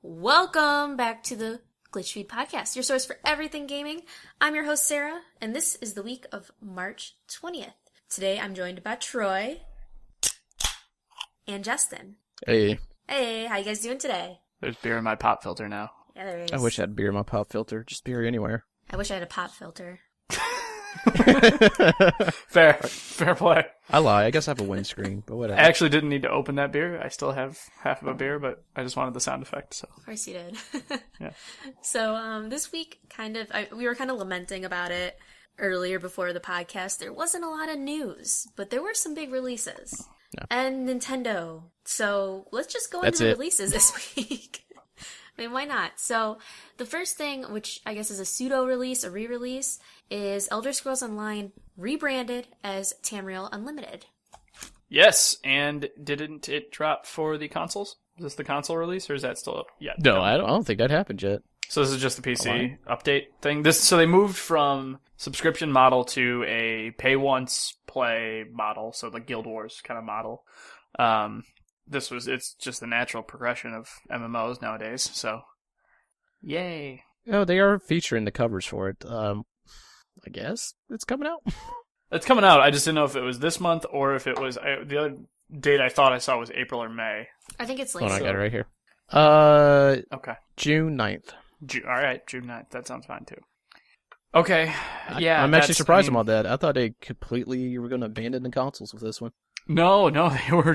Welcome back to the GlitchFeed podcast, your source for everything gaming. I'm your host, Sarah, and this is the week of March 20th. Today, I'm joined by Troy and Justin. Hey. Hey, how you guys doing today? There's beer in my pop filter now. Yeah, there is. I wish I had beer in my pop filter. Just beer anywhere. I wish I had a pop filter. Fair play. I lie. I guess I have a windscreen, but whatever. I actually didn't need to open that beer. I still have half of a beer, but I just wanted the sound effect. So Of course you did. yeah. So this week, we were kind of lamenting about it earlier before the podcast. There wasn't a lot of news, but there were some big releases. Yeah. And Nintendo. So let's just go into the releases this week. I mean, why not? So the first thing, which I guess is a pseudo-release, a re-release, is Elder Scrolls Online rebranded as Tamriel Unlimited. Yes, and didn't it drop for the consoles? Is this the console release, or is that still yet? No, I don't think that happened yet. So this is just the PC update thing. So they moved from subscription model to a pay once, play model. So the Guild Wars kind of model. It's just the natural progression of MMOs nowadays. So, yay! Oh, they are featuring the covers for it. I guess it's coming out. It's coming out. I just didn't know if it was this month or if it was the other date I thought I saw was April or May. I think it's late. Hold on, I got it right here. Okay. June 9th. All right, June 9th. That sounds fine too. Okay. Yeah. I'm actually surprised about that. I thought they completely were going to abandon the consoles with this one. No,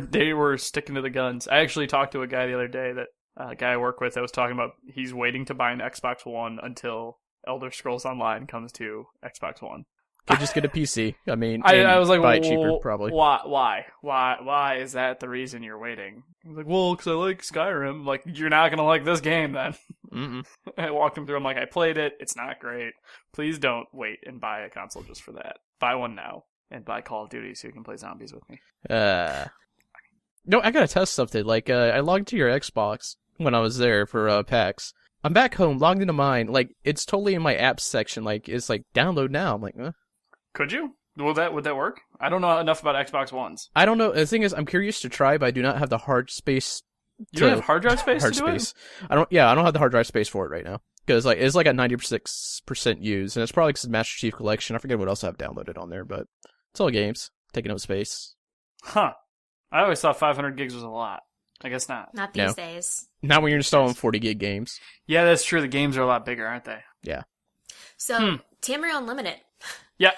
they were sticking to the guns. I actually talked to a guy the other day a guy I work with that was talking about he's waiting to buy an Xbox One until Elder Scrolls Online comes to Xbox One. Could just get a PC. I mean, I was like, buy it cheaper, probably. Why is that the reason you're waiting? I was like, well, because I like Skyrim. I'm like, you're not gonna like this game then. Mm-mm. I walked him through. I'm like, I played it. It's not great. Please don't wait and buy a console just for that. Buy one now and buy Call of Duty so you can play zombies with me. No, I gotta test something. Like, I logged to your Xbox when I was there for PAX. I'm back home, logged into mine. Like, it's totally in my apps section. Like, it's like download now. I'm like, Could you? Would that work? I don't know enough about Xbox Ones. I don't know. The thing is, I'm curious to try, but I do not have the hard space. You don't have hard drive space to do it? I don't have the hard drive space for it right now. Because it's like at 96% used, and it's probably because Master Chief Collection. I forget what else I have downloaded on there, but it's all games taking up space. Huh. I always thought 500 gigs was a lot. I guess not. Not these days. Not when you're installing 40 gig games. Yeah, that's true. The games are a lot bigger, aren't they? Yeah. So, Tamriel Unlimited. Yeah,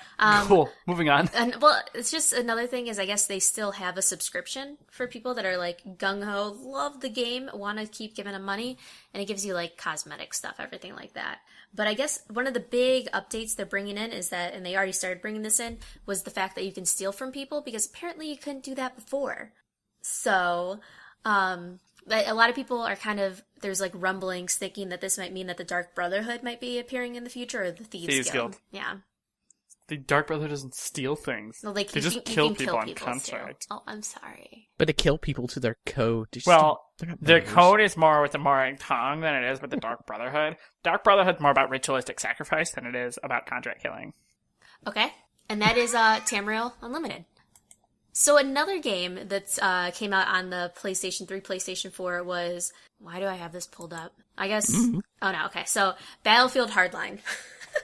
cool. Moving on. And well, it's just another thing is I guess they still have a subscription for people that are like gung-ho, love the game, want to keep giving them money, and it gives you like cosmetic stuff, everything like that. But I guess one of the big updates they're bringing in is that, and they already started bringing this in, was the fact that you can steal from people, because apparently you couldn't do that before. So, a lot of people are there's like rumblings thinking that this might mean that the Dark Brotherhood might be appearing in the future, or the Thieves Guild. Yeah. The Dark Brotherhood doesn't steal things. No, they just kill people on contract. Oh, I'm sorry. But they kill people to their code. The code is more with the Morang tongue than it is with the Dark Brotherhood. Dark Brotherhood's more about ritualistic sacrifice than it is about contract killing. Okay. And that is Tamriel Unlimited. So another game that came out on the PlayStation 3, PlayStation 4 was... Why do I have this pulled up? I guess... Mm-hmm. Oh, no, okay. So, Battlefield Hardline.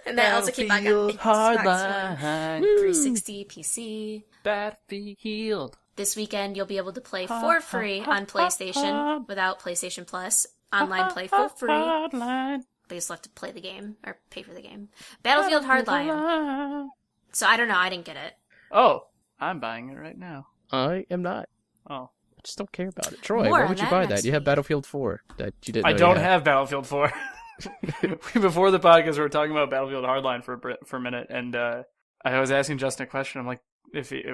And that also came out on Xbox One, 360, PC. Battlefield. This weekend, you'll be able to play for free on PlayStation without PlayStation Plus. Online play for free. But you still have to play the game, or pay for the game. Battlefield Hardline. So I don't know, I didn't get it. Oh, I'm buying it right now. I am not. Oh. I just don't care about it. Troy, why would you buy that? You have Battlefield 4 that you didn't know I don't have Battlefield 4. Before the podcast, we were talking about Battlefield Hardline for a minute, and I was asking Justin a question. I'm like,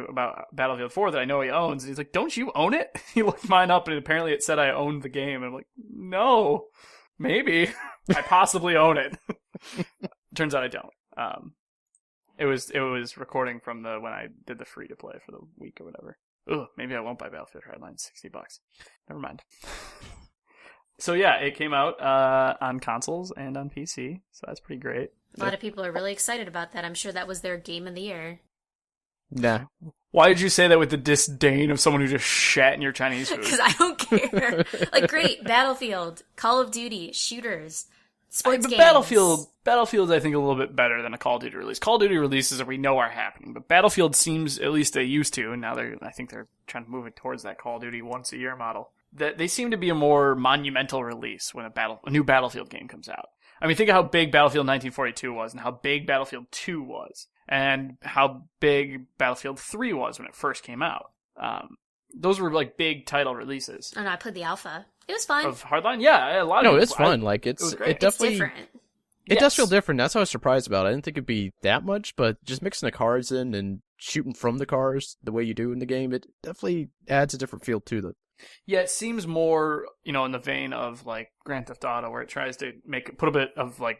about Battlefield 4 that I know he owns, and he's like, "Don't you own it?" He looked mine up, and apparently it said I owned the game. And I'm like, "No, maybe I possibly own it." Turns out I don't. It was recording from when I did the free to play for the week or whatever. Ugh, maybe I won't buy Battlefield Hardline. $60. Never mind. So yeah, it came out on consoles and on PC, so that's pretty great. A lot of people are really excited about that. I'm sure that was their game of the year. Nah. Why did you say that with the disdain of someone who just shat in your Chinese food? Because I don't care. Like, great, Battlefield, Call of Duty, shooters, sports games. Battlefield's I think a little bit better than a Call of Duty release. Call of Duty releases that we know are happening, but Battlefield seems, at least they used to, and now I think they're trying to move it towards that Call of Duty once a year model. That they seem to be a more monumental release when a new Battlefield game comes out. I mean, think of how big Battlefield 1942 was, and how big Battlefield 2 was, and how big Battlefield 3 was when it first came out. Those were like big title releases. Oh no, I played the alpha. It was fun. Of Hardline? Yeah, a lot of No, people- it's fun. Like it definitely It's different. It does feel different. That's what I was surprised about. I didn't think it'd be that much, but just mixing the cars in and shooting from the cars the way you do in the game, it definitely adds a different feel to them. Yeah, it seems more, in the vein of like Grand Theft Auto, where it tries to put a bit of like,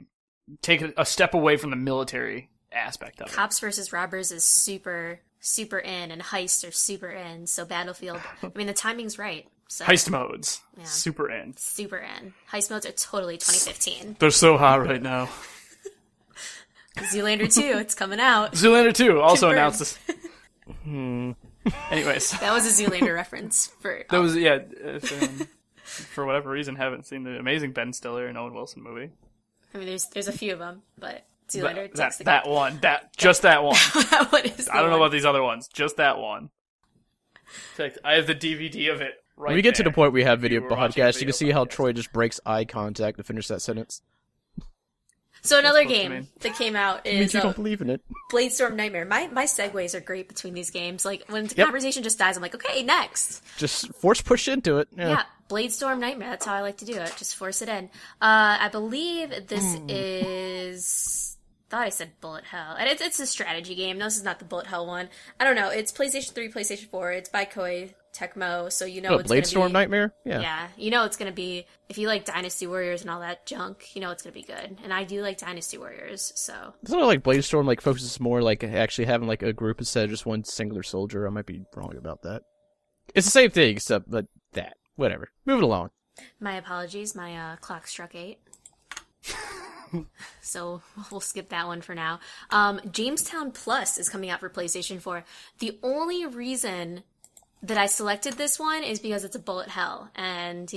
take a step away from the military aspect of it. Cops versus robbers is super, super in, and heists are super in. So Battlefield, I mean, the timing's right. So, Heist modes, Yeah. super in. super in. Heist modes are totally 2015. They're so hot right now. Zoolander 2, it's coming out. Zoolander 2 also Confirmed. announced this. Anyways, That was a Zoolander reference for. that was for whatever reason, haven't seen the amazing Ben Stiller and Owen Wilson movie. I mean, there's a few of them, but Zoolander takes the That one, just that one. that one is. I don't know about these other ones, just that one. In fact, I have the DVD of it. Right When we get to the there. point we have video If you were watching podcast, a you can video see how podcast. Troy just breaks eye contact to finish that sentence. So another That's what you game mean. that came out It means is you don't believe in it. Bladestorm Nightmare. My segues are great between these games. Like when the Yep. conversation just dies, I'm like, okay, next. Just force push into it. Yeah, Bladestorm Nightmare. That's how I like to do it. Just force it in. I believe this is. Thought I said Bullet Hell. And it's a strategy game. No, this is not the Bullet Hell one. I don't know. It's PlayStation 3, PlayStation 4. It's by Koei Tecmo, so you know Oh, it's going to be. Bladestorm Nightmare? Yeah, you know it's going to be. If you like Dynasty Warriors and all that junk, you know it's going to be good. And I do like Dynasty Warriors, so. It's not like Bladestorm like focuses more like actually having like a group instead of just one singular soldier. I might be wrong about that. It's the same thing, except but that. Whatever. Moving along. My apologies. My clock struck 8. So we'll skip that one for now. Jamestown Plus is coming out for PlayStation 4. The only reason that I selected this one is because it's a bullet hell. And,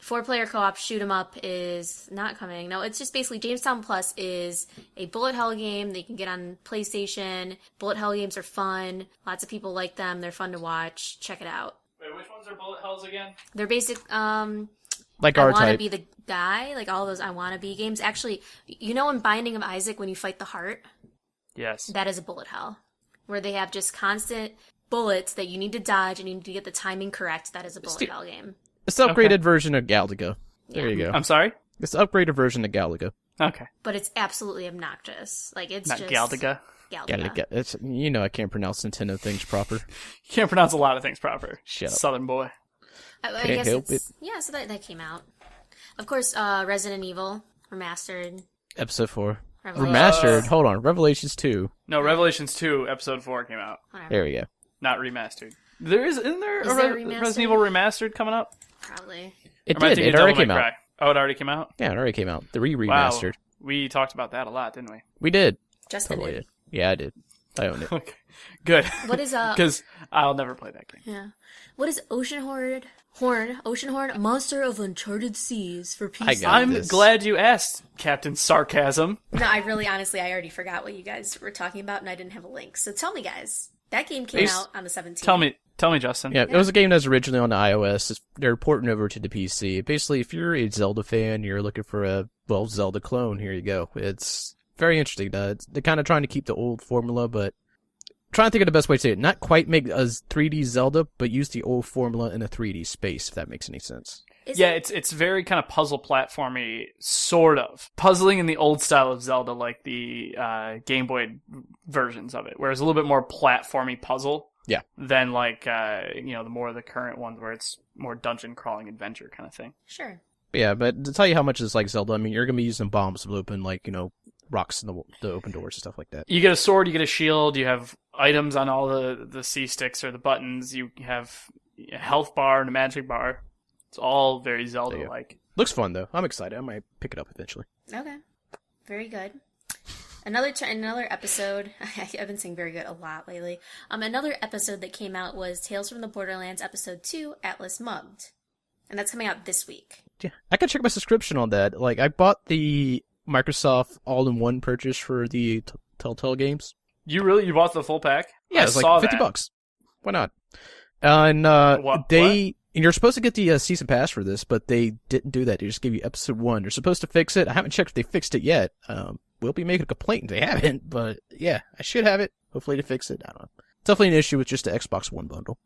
4-player co-op shoot 'em up is not coming. No, it's just basically Jamestown Plus is a bullet hell game that you can get on PlayStation. Bullet hell games are fun. Lots of people like them. They're fun to watch. Check it out. Wait, which ones are bullet hells again? They're basic, Like I our want to type. be the guy, like all those I want to be games. Actually, in Binding of Isaac, when you fight the heart, Yes. that is a bullet hell. Where they have just constant bullets that you need to dodge and you need to get the timing correct. That is a bullet hell game. It's the upgraded version of Galaga. There you go. I'm sorry? It's the upgraded version of Galaga. Okay. But it's absolutely obnoxious. Like, it's Not just... Galdiga. Galaga. It's I can't pronounce Nintendo things proper. You can't pronounce a lot of things proper. Shut up. Southern boy. I Can't guess help it's... Yeah, so that came out. Of course, Resident Evil Remastered. Episode 4. Revelations. Remastered. Hold on. Revelations 2. No, Revelations 2, Episode 4 came out. Whatever. There we go. Not remastered. Isn't there Is a there a remastered? Resident Evil Remastered coming up? Probably. It Or am I did. thinking It already Devil came May out. Cry? Oh, it already came out? Yeah, it already came out. The Wow. remastered. We talked about that a lot, didn't we? We did. Justin Totally did. did. Yeah, I did. I own it. Okay. Good. What is, Because I'll never play that game. Yeah. What is Ocean Horn, Monster of Uncharted Seas for PC? I got I'm this. glad you asked, Captain Sarcasm. No, I already forgot what you guys were talking about, and I didn't have a link. So tell me, guys. That game came out on the 17th. Tell me, Justin. Yeah, it was a game that was originally on the iOS. They're porting over to the PC. Basically, if you're a Zelda fan, you're looking for a, Zelda clone, here you go. It's very interesting. They're kind of trying to keep the old formula, but trying to think of the best way to say it. Not quite make a 3D Zelda, but use the old formula in a 3D space, if that makes any sense. Yeah, it's very kind of puzzle platformy, sort of. Puzzling in the old style of Zelda, like the Game Boy versions of it, whereas a little bit more platformy puzzle. Yeah. Than like, the more of the current ones where it's more dungeon crawling adventure kind of thing. Sure. Yeah, but to tell you how much it's like Zelda, I mean, you're going to be using bombs to open, rocks in the open doors and stuff like that. You get a sword, you get a shield, you have items on all the C-sticks or the buttons, you have a health bar and a magic bar. It's all very Zelda-like. Looks fun, though. I'm excited. I might pick it up eventually. Okay. Very good. Another episode. I've been saying very good a lot lately. Another episode that came out was Tales from the Borderlands episode 2, Atlas Mugged, and that's coming out this week. Yeah, I can check my subscription on that. Like, I bought the Microsoft all-in-one purchase for the Telltale games. You bought the full pack? Yeah, it's like $50. Why not? And What? and you're supposed to get the season pass for this, but they didn't do that. They just gave you episode 1. They're supposed to fix it. I haven't checked if they fixed it yet. We'll be making a complaint if they haven't, but yeah, I should have it. Hopefully to fix it. I don't know. Definitely an issue with just the Xbox One bundle.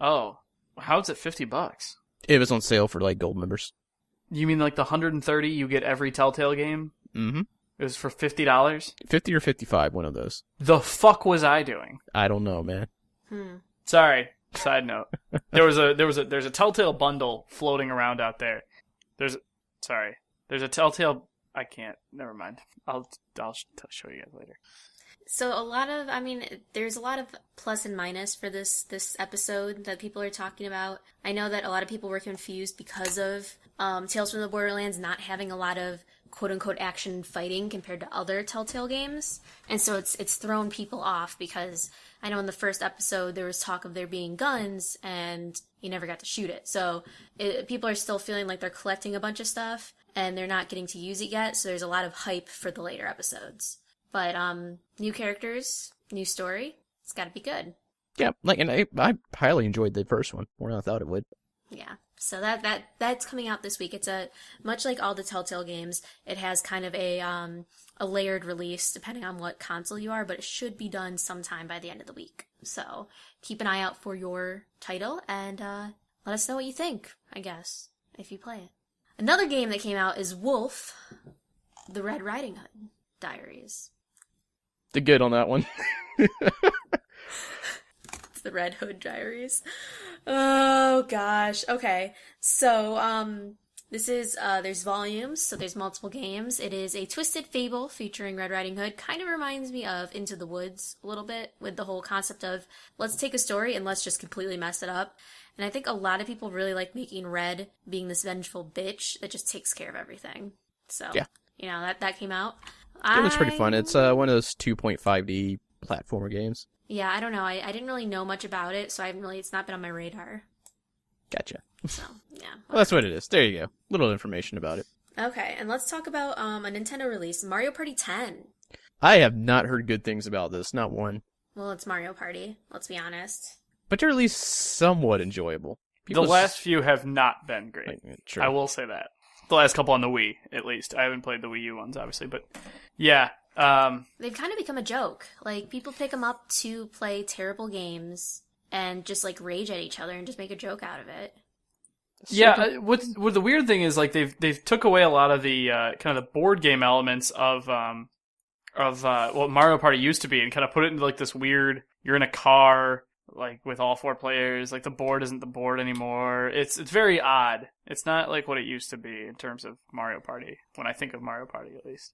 Oh, how's it $50? It was on sale for like gold members. You mean like the 130 you get every Telltale game? Mm-hmm. It was for $50? 50 or 55, one of those. The fuck was I doing? I don't know, man. Sorry. Side note. There's a Telltale bundle floating around out there. There's a Telltale. I can't. Never mind. I'll show you guys later. So there's a lot of plus and minus for this episode that people are talking about. I know that a lot of people were confused because of Tales from the Borderlands not having a lot of quote-unquote action fighting compared to other Telltale games. And so it's thrown people off because I know in the first episode there was talk of there being guns and you never got to shoot it. So people are still feeling like they're collecting a bunch of stuff and they're not getting to use it yet. So there's a lot of hype for the later episodes. But new characters, new story, it's got to be good. Yeah, and I highly enjoyed the first one more than I thought it would. Yeah. So that's coming out this week. It's much like all the Telltale games, it has kind of a layered release depending on what console you are, but it should be done sometime by the end of the week. So keep an eye out for your title and let us know what you think, I guess, if you play it. Another game that came out is Wolf, the Red Riding Hood Diaries. Did good on that one. It's the Red Hood Diaries. Oh gosh. Okay. So this is there's volumes, so there's multiple games. It is a twisted fable featuring Red Riding Hood. Kind of reminds me of Into the Woods a little bit with the whole concept of let's take a story and let's just completely mess it up. And I think a lot of people really like making Red being this vengeful bitch that just takes care of everything. So yeah. That came out. It looks pretty fun. It's one of those 2.5D platformer games. Yeah, I don't know. I didn't really know much about it, so it's not been on my radar. Gotcha. So, yeah. Well, that's what it is. There you go. Little information about it. Okay, and let's talk about a Nintendo release, Mario Party 10. I have not heard good things about this, not one. Well, it's Mario Party, let's be honest. But they're at least somewhat enjoyable. The last few have not been great. True. I will say that. The last couple on the Wii, at least. I haven't played the Wii U ones, obviously, but yeah. They've kind of become a joke. Like, people pick them up to play terrible games and just, like, rage at each other and just make a joke out of it. Yeah, what the weird thing is, like, they've took away a lot of the kind of the board game elements of what Mario Party used to be and kind of put it into, like, this weird, you're in a car, like, with all 4 players, like, the board isn't the board anymore. It's very odd. It's not like what it used to be in terms of Mario Party, when I think of Mario Party, at least.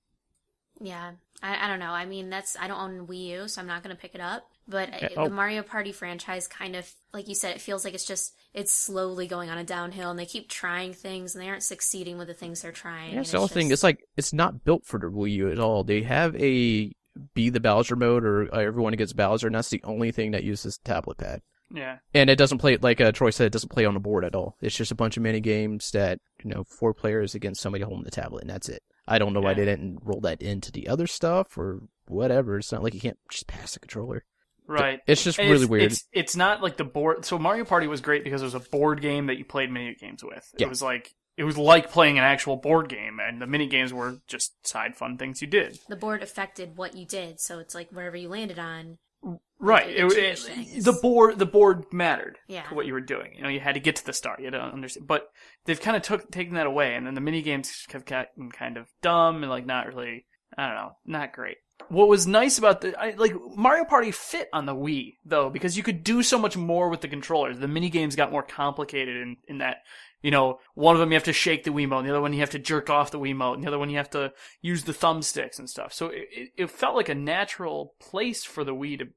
Yeah, I don't know. I mean, I don't own Wii U, so I'm not going to pick it up. But the Mario Party franchise kind of, like you said, it feels like it's slowly going on a downhill, and they keep trying things, and they aren't succeeding with the things they're trying. Yeah, it's the whole thing. It's like, it's not built for the Wii U at all. They have a be the Bowser mode, or everyone gets Bowser, and that's the only thing that uses the tablet pad. Yeah. And it doesn't play, like Troy said, it doesn't play on the board at all. It's just a bunch of mini games that, 4 players against somebody holding the tablet, and that's it. I don't know why they didn't roll that into the other stuff or whatever. It's not like you can't just pass the controller. Right. It's just really weird. It's not like the board. So Mario Party was great because it was a board game that you played mini games with. Yeah. It was like playing an actual board game, and the mini games were just side fun things you did. The board affected what you did, so it's like wherever you landed on. Right. The board mattered to what you were doing. You had to get to the start. You had to understand. But they've kind of taken that away, and then the mini games have gotten kind of dumb and like not really. I don't know, not great. What was nice about Mario Party fit on the Wii though, because you could do so much more with the controllers. The mini games got more complicated in that. One of them you have to shake the Wiimote, and the other one you have to jerk off the Wiimote, and the other one you have to use the thumbsticks and stuff. So it felt like a natural place for the Wii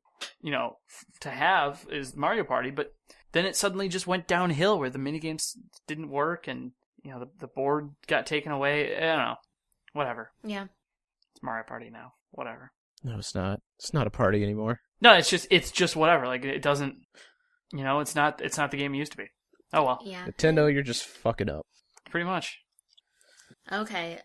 to have is Mario Party, but then it suddenly just went downhill where the minigames didn't work, and the board got taken away. I don't know. Whatever. Yeah. It's Mario Party now. whatever. No, it's not. It's not a party anymore. No, it's just whatever. Like it doesn't, it's not the game it used to be. Oh well. Yeah. Nintendo, you're just fucking up. Pretty much. Okay.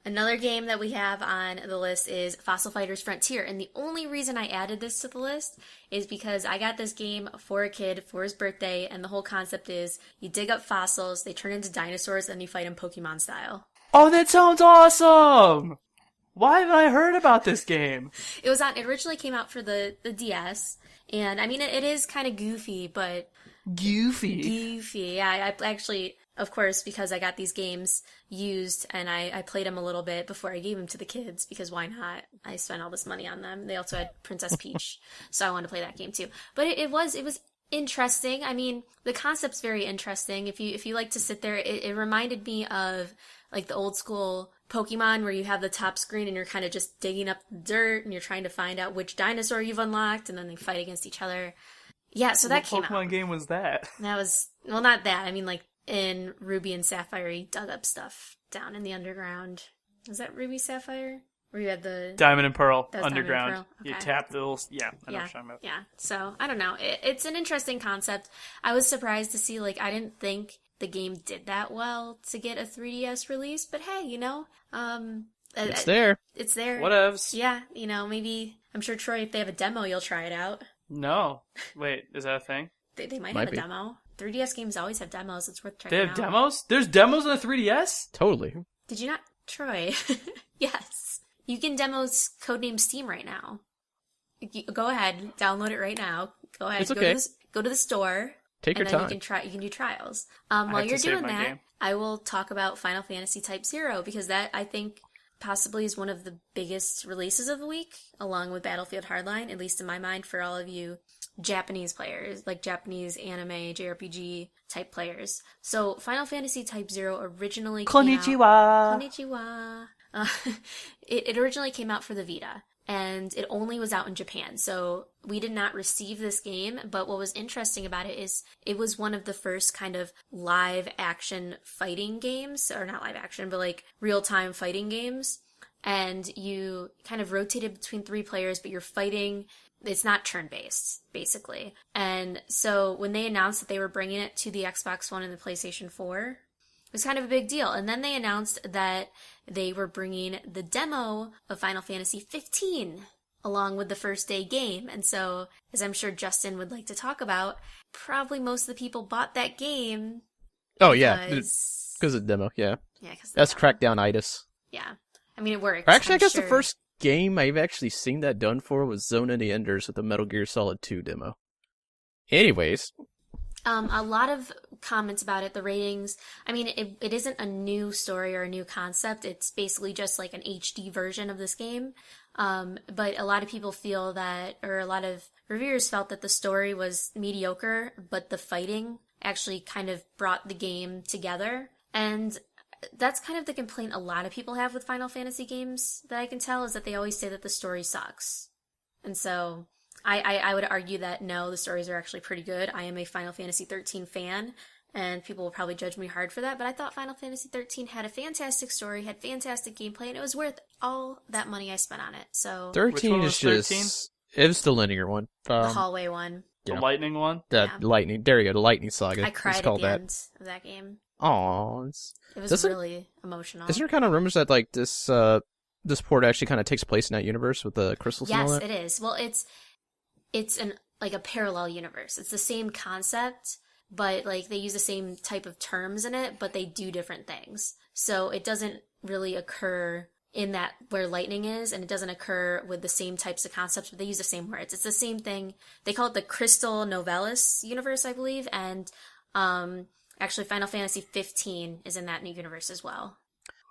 Another game that we have on the list is Fossil Fighters Frontier, and the only reason I added this to the list is because I got this game for a kid for his birthday, and the whole concept is you dig up fossils, they turn into dinosaurs, and you fight them Pokemon style. Oh, that sounds awesome! Why haven't I heard about this game? It originally came out for the DS, and I mean, it is kind of goofy, but... Goofy? Yeah, I actually... Of course, because I got these games used and I played them a little bit before I gave them to the kids, because why not? I spent all this money on them. They also had Princess Peach, so I wanted to play that game too. But it was interesting. I mean, the concept's very interesting. If you like to sit there, it reminded me of like the old school Pokemon where you have the top screen and you're kind of just digging up the dirt and you're trying to find out which dinosaur you've unlocked, and then they fight against each other. Yeah, so that came out. What Pokemon game was that? That was, well, not that. I mean, like, in Ruby and Sapphire, you dug up stuff down in the underground. Was that Ruby Sapphire? Where you had the... Diamond and Pearl, that was underground. Diamond and Pearl? Okay. You tap the little... Yeah, I know what you're talking about. Yeah, so, I don't know. It's an interesting concept. I was surprised to see, like, I didn't think the game did that well to get a 3DS release, but hey, it's there. It's there. Whatevs. Yeah, maybe... I'm sure, Troy, if they have a demo, you'll try it out. No. Wait, is that a thing? They might have a demo. 3DS games always have demos. It's worth trying They have out. demos? There's demos on the 3DS? Totally. Did you not, Troy? Yes. You can demo Codename Steam right now. Go ahead, download it right now. Go ahead. It's okay. Go to the store. Take your and then time. You can do trials. While you're doing that, game. I will talk about Final Fantasy Type 0, because that, I think, possibly is one of the biggest releases of the week, along with Battlefield Hardline, at least in my mind, for all of you Japanese players, like Japanese anime, JRPG type players. So Final Fantasy Type 0 originally Konnichiwa! Konnichiwa! It originally came out for the Vita, and it only was out in Japan, so we did not receive this game, but what was interesting about it is it was one of the first kind of live action fighting games, or not live action, but like real-time fighting games, and you kind of rotated between 3 players, but you're fighting. It's not turn-based, basically. And so when they announced that they were bringing it to the Xbox One and the PlayStation 4, it was kind of a big deal. And then they announced that they were bringing the demo of Final Fantasy 15 along with the first day game. And so, as I'm sure Justin would like to talk about, probably most of the people bought that game. Oh, yeah. Because of the demo, yeah. Yeah, because that's Crackdown-itis. Yeah. I mean, it works. Actually, I guess the first game I've actually seen that done for was Zone of the Enders with the Metal Gear Solid 2 demo. Anyways. A lot of comments about it, the ratings. I mean, it isn't a new story or a new concept. It's basically just like an HD version of this game. But a lot of people feel that, or a lot of reviewers felt that the story was mediocre, but the fighting actually kind of brought the game together. And that's kind of the complaint a lot of people have with Final Fantasy games that I can tell, is that they always say that the story sucks. And so I would argue that no, the stories are actually pretty good. I am a Final Fantasy 13 fan, and people will probably judge me hard for that, but I thought Final Fantasy 13 had a fantastic story, had fantastic gameplay, and it was worth all that money I spent on it. So 13 is just 13? It was the linear one. The hallway one. The lightning one? Lightning. There you go, the Lightning Saga. I cried at the end of that game. Aww. It was really emotional. Isn't there kind of rumors that like this port actually kind of takes place in that universe with the crystals and all that? Yes, it is. Well, it's a parallel universe. It's the same concept, but like they use the same type of terms in it, but they do different things. So it doesn't really occur in that where lightning is, and it doesn't occur with the same types of concepts, but they use the same words. It's the same thing. They call it the Crystal Novellis universe, I believe, and actually Final Fantasy 15 is in that new universe as well.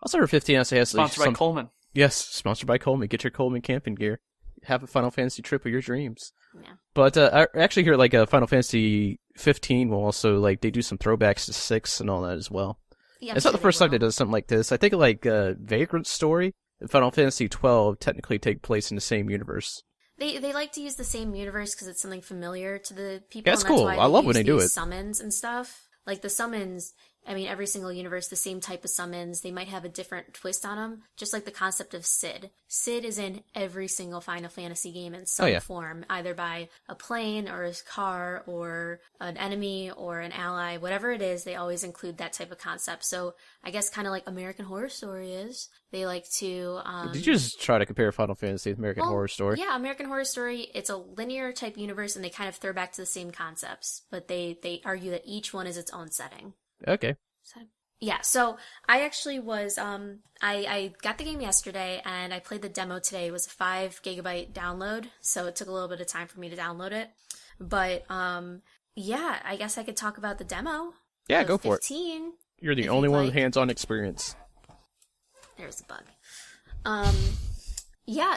Also, for 15 has sponsored by Coleman. Yes, sponsored by Coleman. Get your Coleman camping gear. Have a Final Fantasy trip of your dreams. Yeah. But I actually hear like Final Fantasy 15 will also like they do some throwbacks to 6 and all that as well. Yeah, it's not the first time they do something like this. I think like Vagrant Story and Final Fantasy 12 technically take place in the same universe. They like to use the same universe because it's something familiar to the people. Yeah, that's cool. Why I love when they do it. Summons and stuff. Like the summons, I mean, every single universe, the same type of summons. They might have a different twist on them, just like the concept of Sid. Sid is in every single Final Fantasy game in some form, either by a plane or a car or an enemy or an ally. Whatever it is, they always include that type of concept. So I guess kind of like American Horror Story is. They like to... Did you just try to compare Final Fantasy with American Horror Story? Yeah, American Horror Story, it's a linear type universe, and they kind of throw back to the same concepts, but they argue that each one is its own setting. Okay. So I actually was, I got the game yesterday, and I played the demo today. It was a 5 gigabyte download, so it took a little bit of time for me to download it. But, I guess I could talk about the demo. Yeah, go for it. You're the only one with hands-on experience. There's a bug.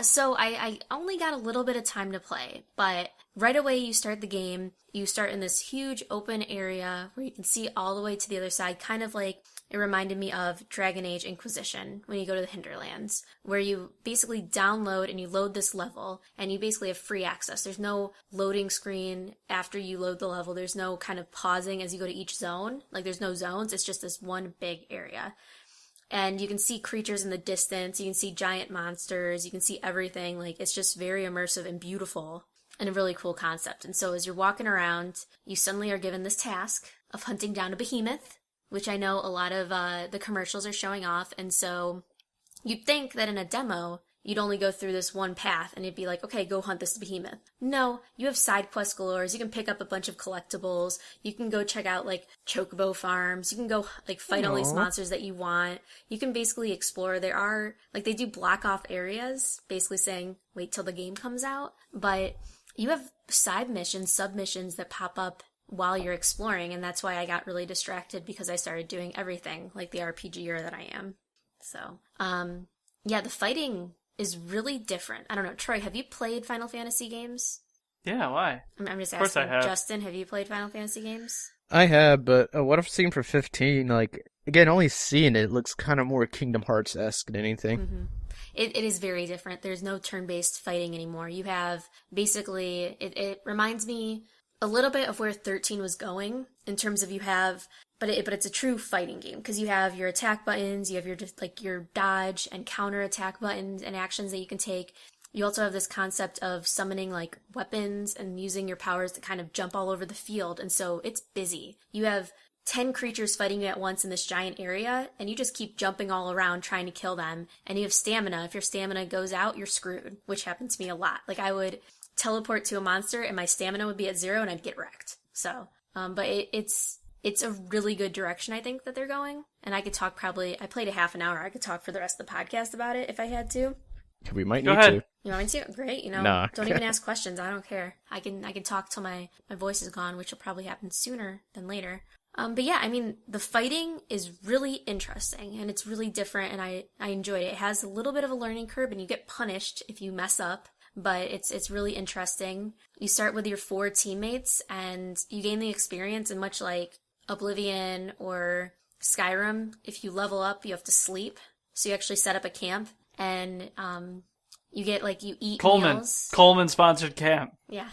So I only got a little bit of time to play, but right away you start the game, you start in this huge open area where you can see all the way to the other side, kind of like it reminded me of Dragon Age Inquisition when you go to the Hinterlands, where you basically download and you load this level, and you basically have free access. There's no loading screen after you load the level. There's no kind of pausing as you go to each zone. Like, there's no zones. It's just this one big area. And you can see creatures in the distance, you can see giant monsters, you can see everything. Like, it's just very immersive and beautiful and a really cool concept. And so as you're walking around, you suddenly are given this task of hunting down a behemoth, which I know a lot of the commercials are showing off. And so you'd think that in a demo, you'd only go through this one path and it'd be like, okay, go hunt this behemoth. No, you have side quest galores. You can pick up a bunch of collectibles. You can go check out like chocobo farms. You can go like fight all these monsters that you want. You can basically explore. There are like, they do block off areas, basically saying wait till the game comes out. But you have side missions, submissions that pop up while you're exploring, and that's why I got really distracted because I started doing everything like the RPGer that I am. So, the fighting is really different. I don't know. Troy, have you played Final Fantasy games? Yeah, why? I'm just asking. Of course I have. Justin, have you played Final Fantasy games? I have, but what I've seen for 15, like, again, only seeing it looks kind of more Kingdom Hearts-esque than anything. Mm-hmm. It is very different. There's no turn-based fighting anymore. You have, basically, it reminds me a little bit of where 13 was going in terms of you have, but it's a true fighting game because you have your attack buttons, you have your dodge and counter attack buttons and actions that you can take. You also have this concept of summoning like weapons and using your powers to kind of jump all over the field, and so it's busy. You have 10 creatures fighting you at once in this giant area, and you just keep jumping all around trying to kill them, and you have stamina. If your stamina goes out, you're screwed, which happened to me a lot. Like, I would teleport to a monster and my stamina would be at 0 and I'd get wrecked. So, but it's a really good direction, I think, that they're going. And I could talk I played a half an hour. I could talk for the rest of the podcast about it if I had to. We might Go need ahead. to. You want me to? Great. Nah. Don't even ask questions. I don't care. I can talk till my voice is gone, which will probably happen sooner than later. But yeah, I mean, the fighting is really interesting and it's really different, and I enjoyed it. It has a little bit of a learning curve and you get punished if you mess up. But it's really interesting. You start with your 4 teammates and you gain the experience, and much like Oblivion or Skyrim, if you level up, you have to sleep. So you actually set up a camp, and you get you eat meals. Coleman sponsored camp. Yeah.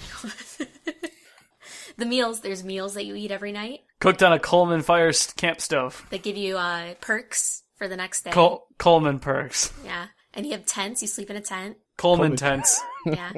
There's meals that you eat every night. Cooked on a Coleman fire camp stove. That give you perks for the next day. Coleman perks. Yeah. And you have tents, you sleep in a tent. Coleman tents. Yeah.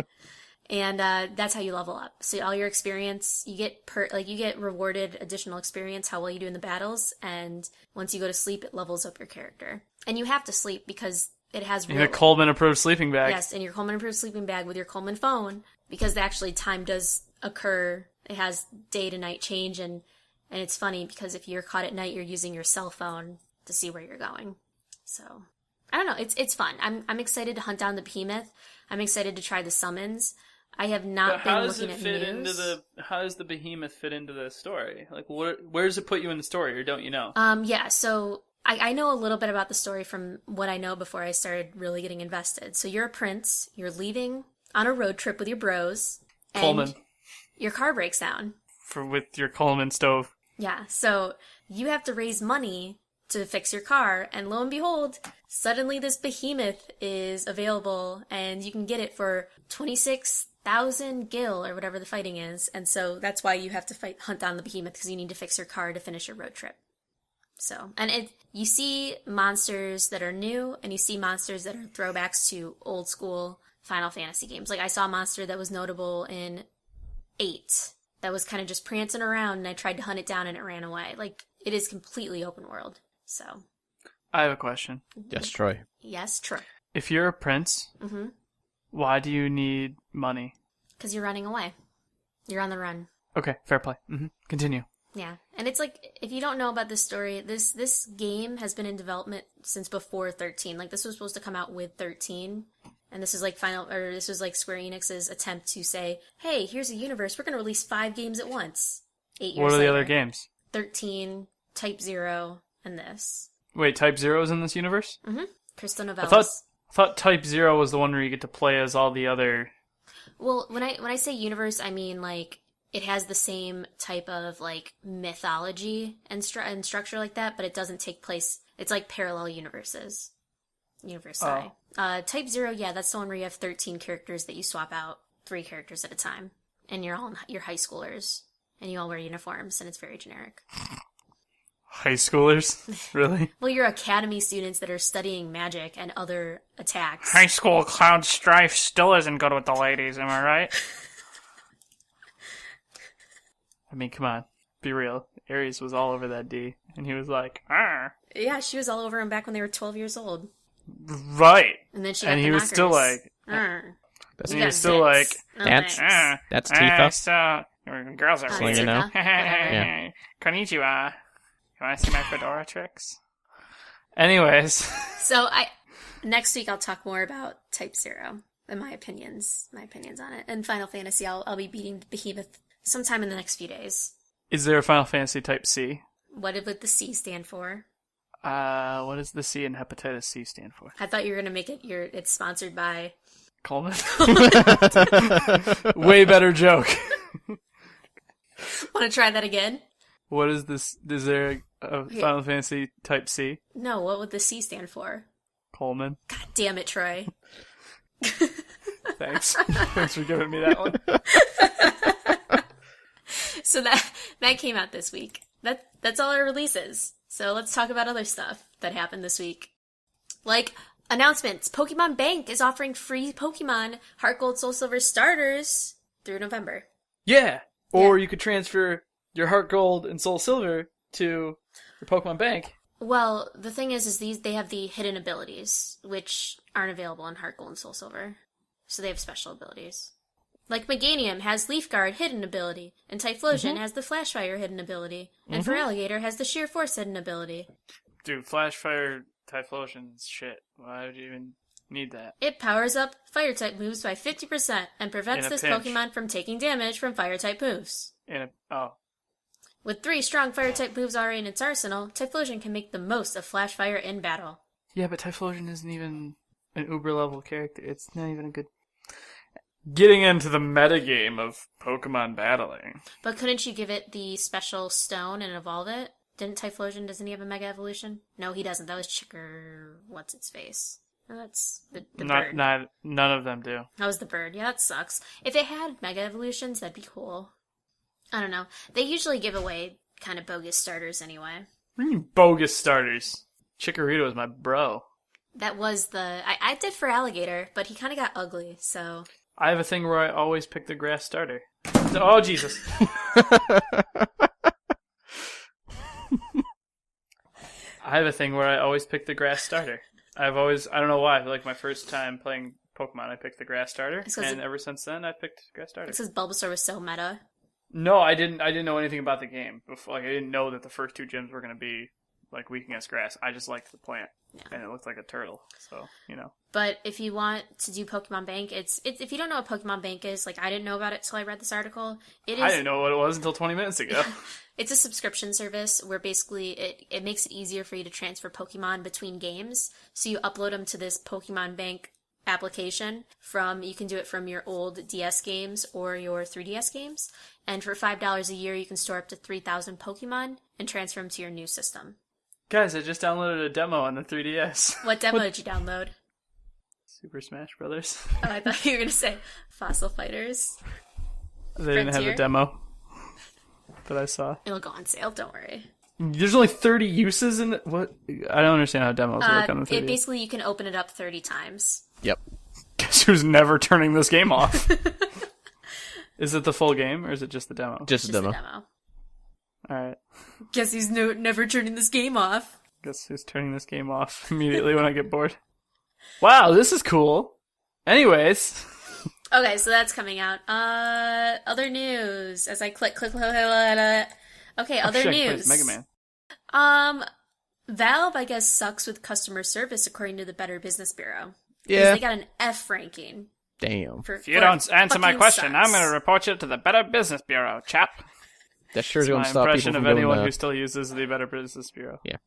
And that's how you level up. So all your experience, you get rewarded additional experience, how well you do in the battles, and once you go to sleep, it levels up your character. And you have to sleep because it has in a Coleman approved sleeping bag. Yes, in your Coleman approved sleeping bag with your Coleman phone, because actually time does occur. It has day to night change, and it's funny because if you're caught at night, you're using your cell phone to see where you're going. So I don't know. It's fun. I'm excited to hunt down the behemoth. I'm excited to try the summons. I have not been looking at news. How does the behemoth fit into the story? Like, where does it put you in the story, or don't you know? Yeah. So I know a little bit about the story from what I know before I started really getting invested. So you're a prince. You're leaving on a road trip with your bros. And Coleman. Your car breaks down. With your Coleman stove. Yeah. So you have to raise money to fix your car, and lo and behold, suddenly this behemoth is available, and you can get it for 26,000 gil or whatever the fighting is, and so that's why you have to hunt down the behemoth, because you need to fix your car to finish your road trip. So, and you see monsters that are new, and you see monsters that are throwbacks to old school Final Fantasy games. Like, I saw a monster that was notable in 8 that was kind of just prancing around, and I tried to hunt it down, and it ran away. Like, it is completely open world. So, I have a question. Yes, Troy. yes, Troy. If you're a prince, Mm-hmm. why do you need money? Because you're running away. You're on the run. Okay, fair play. Continue. Yeah, and it's like, if you don't know about this story, this game has been in development since before 13. Like, this was supposed to come out with 13, and this is like this was like Square Enix's attempt to say, hey, here's a universe, we're going to release 5 games at once. 8 years What are the later. other games? 13, Type 0, and this. Wait, Type 0 is in this universe? Mm-hmm. Crystal I Novellas. thought Type 0 was the one where you get to play as all the other... Well, when I say universe, I mean, like, it has the same type of, like, mythology and structure like that, but it doesn't take place... It's like parallel universes. Sorry. Type 0, yeah, that's the one where you have 13 characters that you swap out 3 characters at a time. And you're high schoolers. And you all wear uniforms, and it's very generic. High schoolers? Really? Well, you're academy students that are studying magic and other attacks. High school Cloud Strife still isn't good with the ladies, am I right? I mean, come on. Be real. Ares was all over that D, and he was like, "Arr." Yeah, she was all over him back when they were 12 years old. Right. And then she got And the he was knockers. still like... Arr. That's You he got was still zits. like... Oh, That's thanks. Tifa. So, girls are Oh, Swinging weird. now. Tifa. Whatever. Yeah. Konnichiwa. You want to see my fedora tricks? Anyways. So next week I'll talk more about Type 0 and my opinions on it. And Final Fantasy, I'll be beating Behemoth sometime in the next few days. Is there a Final Fantasy Type C? What would the C stand for? What does the C in hepatitis C stand for? I thought you were gonna make it it's sponsored by Coleman? Way better joke. Want to try that again? What is this? Is there a Final Fantasy Type C? No, what would the C stand for? Coleman. God damn it, Troy. Thanks. Thanks for giving me that one. So that came out this week. That's all our releases. So let's talk about other stuff that happened this week. Like announcements. Pokemon Bank is offering free Pokemon Heart Gold Soul Silver starters through November. Yeah. Or you could transfer your Heart Gold and Soul Silver to your Pokemon Bank. Well, the thing is they have the hidden abilities, which aren't available in Heart Gold and Soul Silver. So they have special abilities. Like Meganium has Leaf Guard hidden ability, and Typhlosion has the Flash Fire hidden ability, and Feraligatr has the Sheer Force hidden ability. Dude, Flash Fire Typhlosion's shit. Why would you even need that? It powers up Fire-type moves by 50% and prevents In a this pinch. Pokemon from taking damage from Fire-type moves. With 3 strong Fire-type moves already in its arsenal, Typhlosion can make the most of Flash Fire in battle. Yeah, but Typhlosion isn't even an uber-level character. It's not even a good... Getting into the metagame of Pokemon battling. But couldn't you give it the special stone and evolve it? Didn't Typhlosion, doesn't he have a Mega Evolution? No, he doesn't. That was Chicker... What's-its-face? No, that's the bird. None of them do. That was the bird. Yeah, that sucks. If it had Mega Evolutions, that'd be cool. I don't know. They usually give away kind of bogus starters anyway. What do you mean bogus starters? Chikorita was my bro. That was I did for Alligator, but he kind of got ugly, so... I have a thing where I always pick the grass starter. Oh, Jesus. I have a thing where I always pick the grass starter. I don't know why, like my first time playing Pokemon, I picked the grass starter, and ever since then, I've picked grass starter. It's because Bulbasaur was so meta. No, I didn't know anything about the game. Before, I didn't know that the first 2 gyms were going to be, like, weak against grass. I just liked the plant. Yeah. And it looked like a turtle, so, But if you want to do Pokemon Bank, it's if you don't know what Pokemon Bank is, like I didn't know about it till I read this article. I didn't know what it was until 20 minutes ago. It's a subscription service where basically it makes it easier for you to transfer Pokemon between games. So you upload them to this Pokemon Bank application you can do it from your old DS games or your 3DS games. And for $5 a year, you can store up to 3,000 Pokemon and transfer them to your new system. Guys, I just downloaded a demo on the 3DS. What demo did you download? Super Smash Brothers. Oh, I thought you were going to say Fossil Fighters. They didn't have Frontier? the demo that I saw. It'll go on sale, don't worry. There's only 30 uses in it? What? I don't understand how demos work on the 3D. Basically, you can open it up 30 times. Yep. Guess who's never turning this game off? Is it the full game, or is it just the demo? Just the demo. Alright. Guess he's never turning this game off. Guess who's turning this game off immediately when I get bored. Wow, this is cool. Anyways. Okay, so that's coming out. Other news. As I click. Okay, other news. Mega Man. Valve, I guess, sucks with customer service according to the Better Business Bureau. Yeah. They got an F ranking. Damn. If you don't answer my question, I'm going to report you to the Better Business Bureau, chap. That sure is going to stop people from of anyone who still uses the Better Business Bureau. Yeah.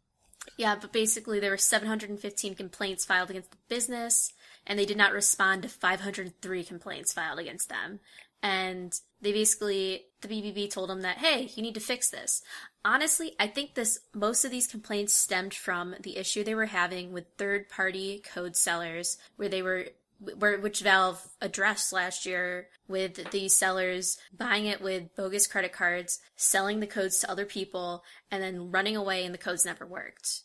Yeah, but basically there were 715 complaints filed against the business, and they did not respond to 503 complaints filed against them. And they basically, the BBB told them that, hey, you need to fix this. Honestly, I think most of these complaints stemmed from the issue they were having with third-party code sellers, which Valve addressed last year with these sellers buying it with bogus credit cards, selling the codes to other people, and then running away and the codes never worked.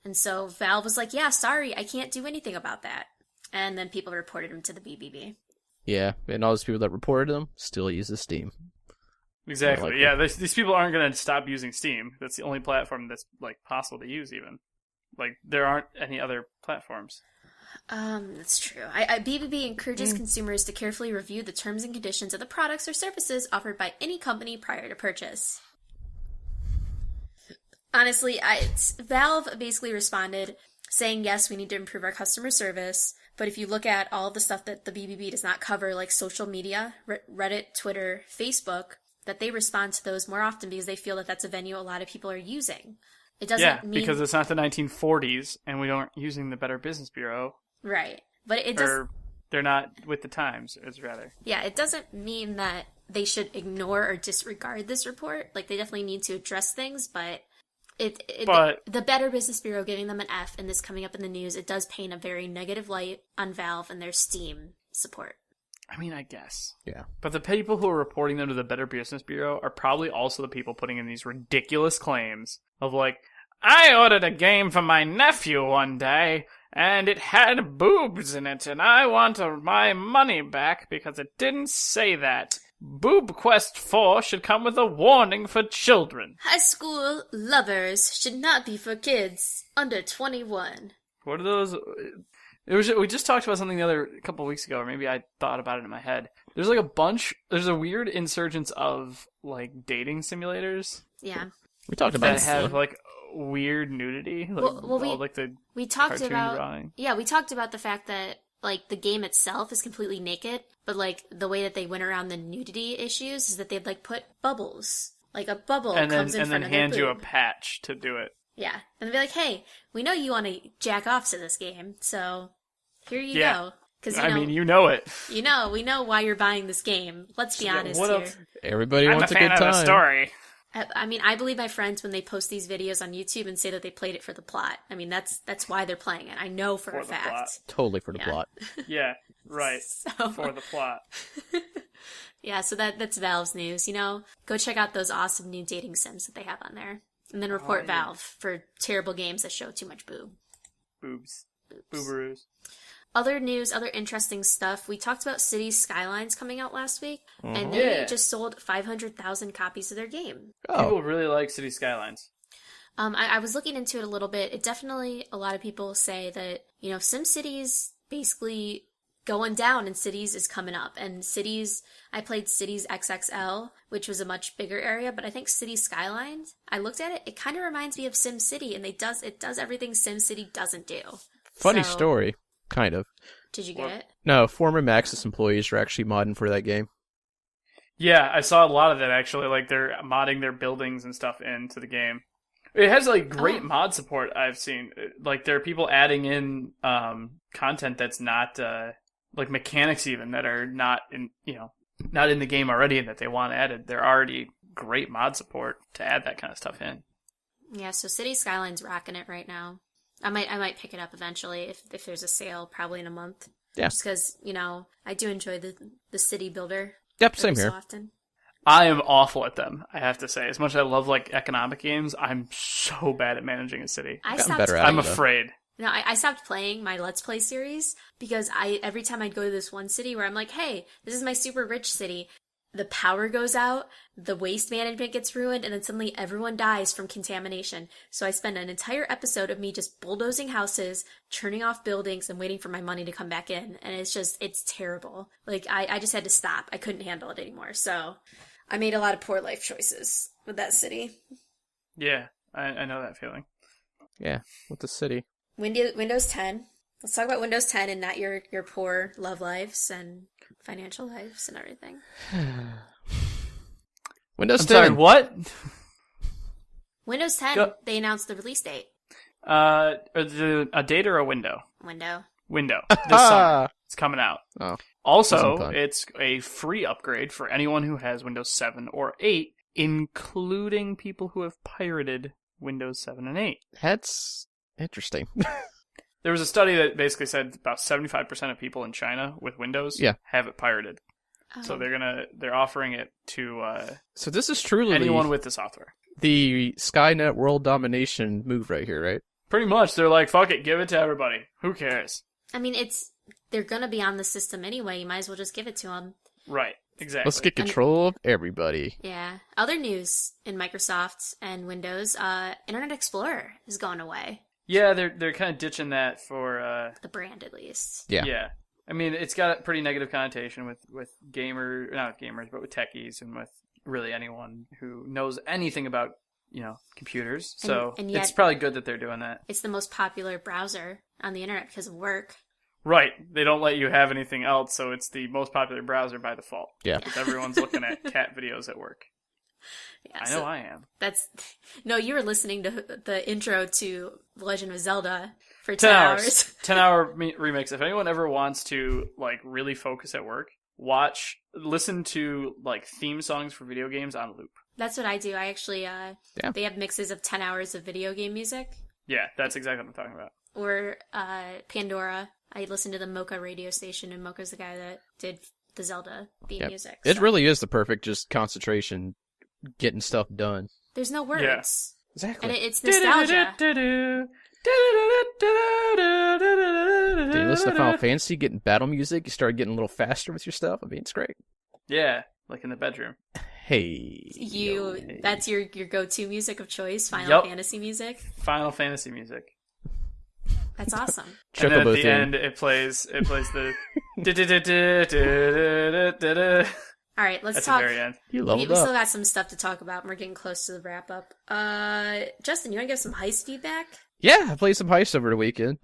And so Valve was like, yeah, sorry, I can't do anything about that. And then people reported him to the BBB. Yeah, and all those people that reported them still uses Steam. Exactly. Yeah, these people aren't going to stop using Steam. That's the only platform that's like possible to use even. Like, there aren't any other platforms. That's true. BBB encourages consumers to carefully review the terms and conditions of the products or services offered by any company prior to purchase. Honestly, Valve basically responded saying, yes, we need to improve our customer service, but if you look at all the stuff that the BBB does not cover, like social media, Reddit, Twitter, Facebook, that they respond to those more often because they feel that that's a venue a lot of people are using. It doesn't mean... because it's not the 1940s, and we aren't using the Better Business Bureau. Right. But it does... Or they're not with the times, is rather. Yeah, it doesn't mean that they should ignore or disregard this report. Like, they definitely need to address things, but... the Better Business Bureau giving them an F and this coming up in the news, it does paint a very negative light on Valve and their Steam support. I mean, I guess. Yeah. But the people who are reporting them to the Better Business Bureau are probably also the people putting in these ridiculous claims of like, I ordered a game for my nephew one day, and it had boobs in it, and I want my money back because it didn't say that. Boob Quest 4 should come with a warning for children. High school lovers should not be for kids under 21. What are those? We just talked about something a couple of weeks ago, or maybe I thought about it in my head. There's like there's a weird insurgence of like dating simulators. Yeah. We talked about that have like weird nudity. Like, we talked about drawing. Yeah, we talked about the fact that like the game itself is completely naked, but like the way that they went around the nudity issues is that they'd like put bubbles. Like a bubble comes in front of their boob. And then hand you a patch to do it. Yeah. And they'd be like, hey, we know you want to jack off to this game, so here you go. Because I mean, you know it. We know why you're buying this game. Let's be honest here. Else? Everybody wants a good time. I'm a fan of the story. I mean, I believe my friends when they post these videos on YouTube and say that they played it for the plot. I mean, that's why they're playing it. I know for a fact. Plot. Totally for the plot. Yeah, right. For the plot. Yeah, so that's Valve's news. Go check out those awesome new dating sims that they have on there. And then report Valve for terrible games that show too much boob. Boobs. Boobaroos. Other news, other interesting stuff. We talked about Cities Skylines coming out last week, and they just sold 500,000 copies of their game. Oh. People really like Cities Skylines. I was looking into it a little bit. It definitely, a lot of people say that, SimCity's basically going down and Cities is coming up. And Cities, I played Cities XXL, which was a much bigger area, but I think Cities Skylines, I looked at it, it kind of reminds me of SimCity, and it does everything SimCity doesn't do. Funny story. Kind of. Did you get it? No, former Maxis employees are actually modding for that game. Yeah, I saw a lot of that actually. Like they're modding their buildings and stuff into the game. It has like great mod support I've seen. Like there are people adding in content that's not like mechanics even that are not in not in the game already and that they want added. They're already great mod support to add that kind of stuff in. Yeah, so City Skyline's rocking it right now. I might pick it up eventually if there's a sale, probably in a month. Yeah. Just because, I do enjoy the city builder. Yep, same here. So often. I am awful at them, I have to say. As much as I love like economic games, I'm so bad at managing a city. I Gotten stopped better at I'm it, though. afraid. No, I stopped playing my Let's Play series because every time I'd go to this one city where I'm like, hey, this is my super rich city, the power goes out, the waste management gets ruined, and then suddenly everyone dies from contamination. So I spend an entire episode of me just bulldozing houses, turning off buildings, and waiting for my money to come back in. And it's terrible. Like, I just had to stop. I couldn't handle it anymore. So I made a lot of poor life choices with that city. Yeah, I know that feeling. Yeah, with the city. Windows 10. Let's talk about Windows 10 and not your poor love lives and financial lives and everything. Windows I'm 10. sorry, what? Windows 10, Go- they announced the release date. A date or a window? Window. Window. This summer. It's coming out. Oh, Also, wasn't fun. it's a free upgrade for anyone who has Windows 7 or 8, including people who have pirated Windows 7 and 8. That's interesting. There was a study that basically said about 75% of people in China with Windows have it pirated. Oh. So they're offering it to So this is truly anyone with the software. the Skynet world domination move right here, right? Pretty much, they're like, fuck it, give it to everybody. Who cares? I mean, they're gonna be on the system anyway. You might as well just give it to them. Right, exactly. Let's get control of everybody. Yeah. Other news in Microsoft and Windows, Internet Explorer is going away. Yeah, they're kind of ditching that for The brand, at least. Yeah. I mean, it's got a pretty negative connotation with not with gamers, but with techies and with really anyone who knows anything about, computers. So and yet, it's probably good that they're doing that. it's the most popular browser on the internet because of work. Right. They don't let you have anything else, so it's the most popular browser by default. Yeah. Because everyone's looking at cat videos at work. Yeah, I know I am. No, you were listening to the intro to The Legend of Zelda for 10 10 hours. hours. 10-hour remix. If anyone ever wants to, really focus at work, listen to, theme songs for video games on loop. That's what I do. I actually, they have mixes of 10 hours of video game music. Yeah, that's exactly what I'm talking about. Or Pandora. I listen to the Mocha radio station, and Mocha's the guy that did the Zelda theme music. It so. really is the perfect just concentration, getting stuff done. There's no words. Yeah. Exactly. And it's nostalgia. Do you listen to Final Fantasy, getting battle music, you start getting a little faster with your stuff? I mean, it's great. Yeah, like in the bedroom. Hey. That's your go-to music of choice, Final Fantasy music? Final Fantasy music. That's awesome. And then at Chocobo the theme. end, it plays the... All right, let's That's talk. the very end. You We leveled still up. got some stuff to talk about, and we're getting close to the wrap-up. Justin, you want to give some heist feedback? Yeah, I played some Heist over the weekend.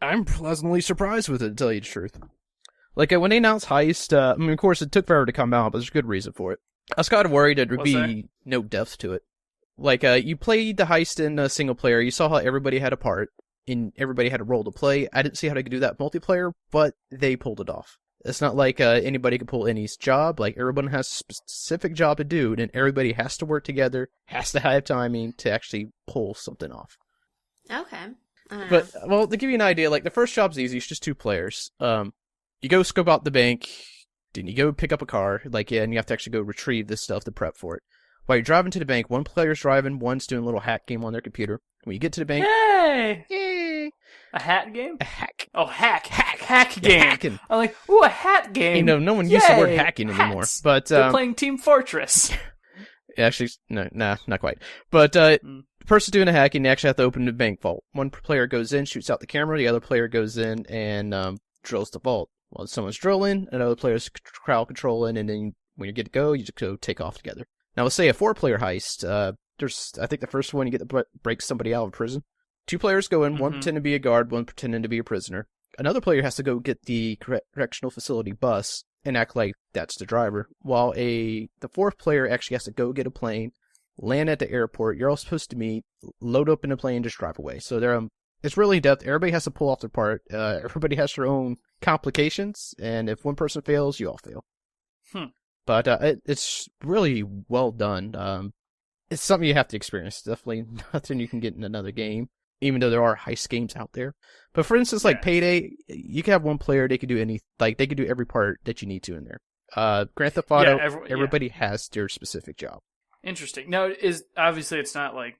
I'm pleasantly surprised with it, to tell you the truth. When they announced Heist, of course, it took forever to come out, but there's a good reason for it. I was kind of worried there'd What's be that? no depth to it. You played the Heist in single player, you saw how everybody had a part, and everybody had a role to play. I didn't see how they could do that multiplayer, but they pulled it off. It's not like anybody could pull any job. Everyone has a specific job to do, and everybody has to work together, has to have timing to actually pull something off. Okay. I don't know. But, well, to give you an idea, the first job's easy. It's just 2 players. You go scope out the bank, then you go pick up a car, and you have to actually go retrieve this stuff to prep for it. While you're driving to the bank, one player's driving, one's doing a little hack game on their computer. When you get to the bank, Hey! yay! A hat game? A hack. Oh, hack You're game. hacking. I'm like, ooh, a hat game. No one uses the word Yay, hacking anymore. hats. But, They're playing Team Fortress. actually, no, not quite. But, the person doing the hacking, they actually have to open the bank vault. One player goes in, shoots out the camera, the other player goes in and drills the vault. While someone's drilling, another player's crowd controlling, and then when you get to go, you just go take off together. Now, let's say a 4-player heist. I think the first one, you get to break somebody out of prison. 2 players go in, one pretending to be a guard, one pretending to be a prisoner. Another player has to go get the correctional facility bus and act like that's the driver, while the 4th player actually has to go get a plane, land at the airport. You're all supposed to meet, load up in the plane, just drive away. So it's really in depth. Everybody has to pull off their part. Everybody has their own complications, and if one person fails, you all fail. But it's really well done. It's something you have to experience. Definitely nothing you can get in another game, even though there are heist games out there. But for instance, Payday, you can have one player, they could do they could do every part that you need to in there. Grand Theft Auto, Yeah, everybody has their specific job. Interesting. Now, obviously it's not like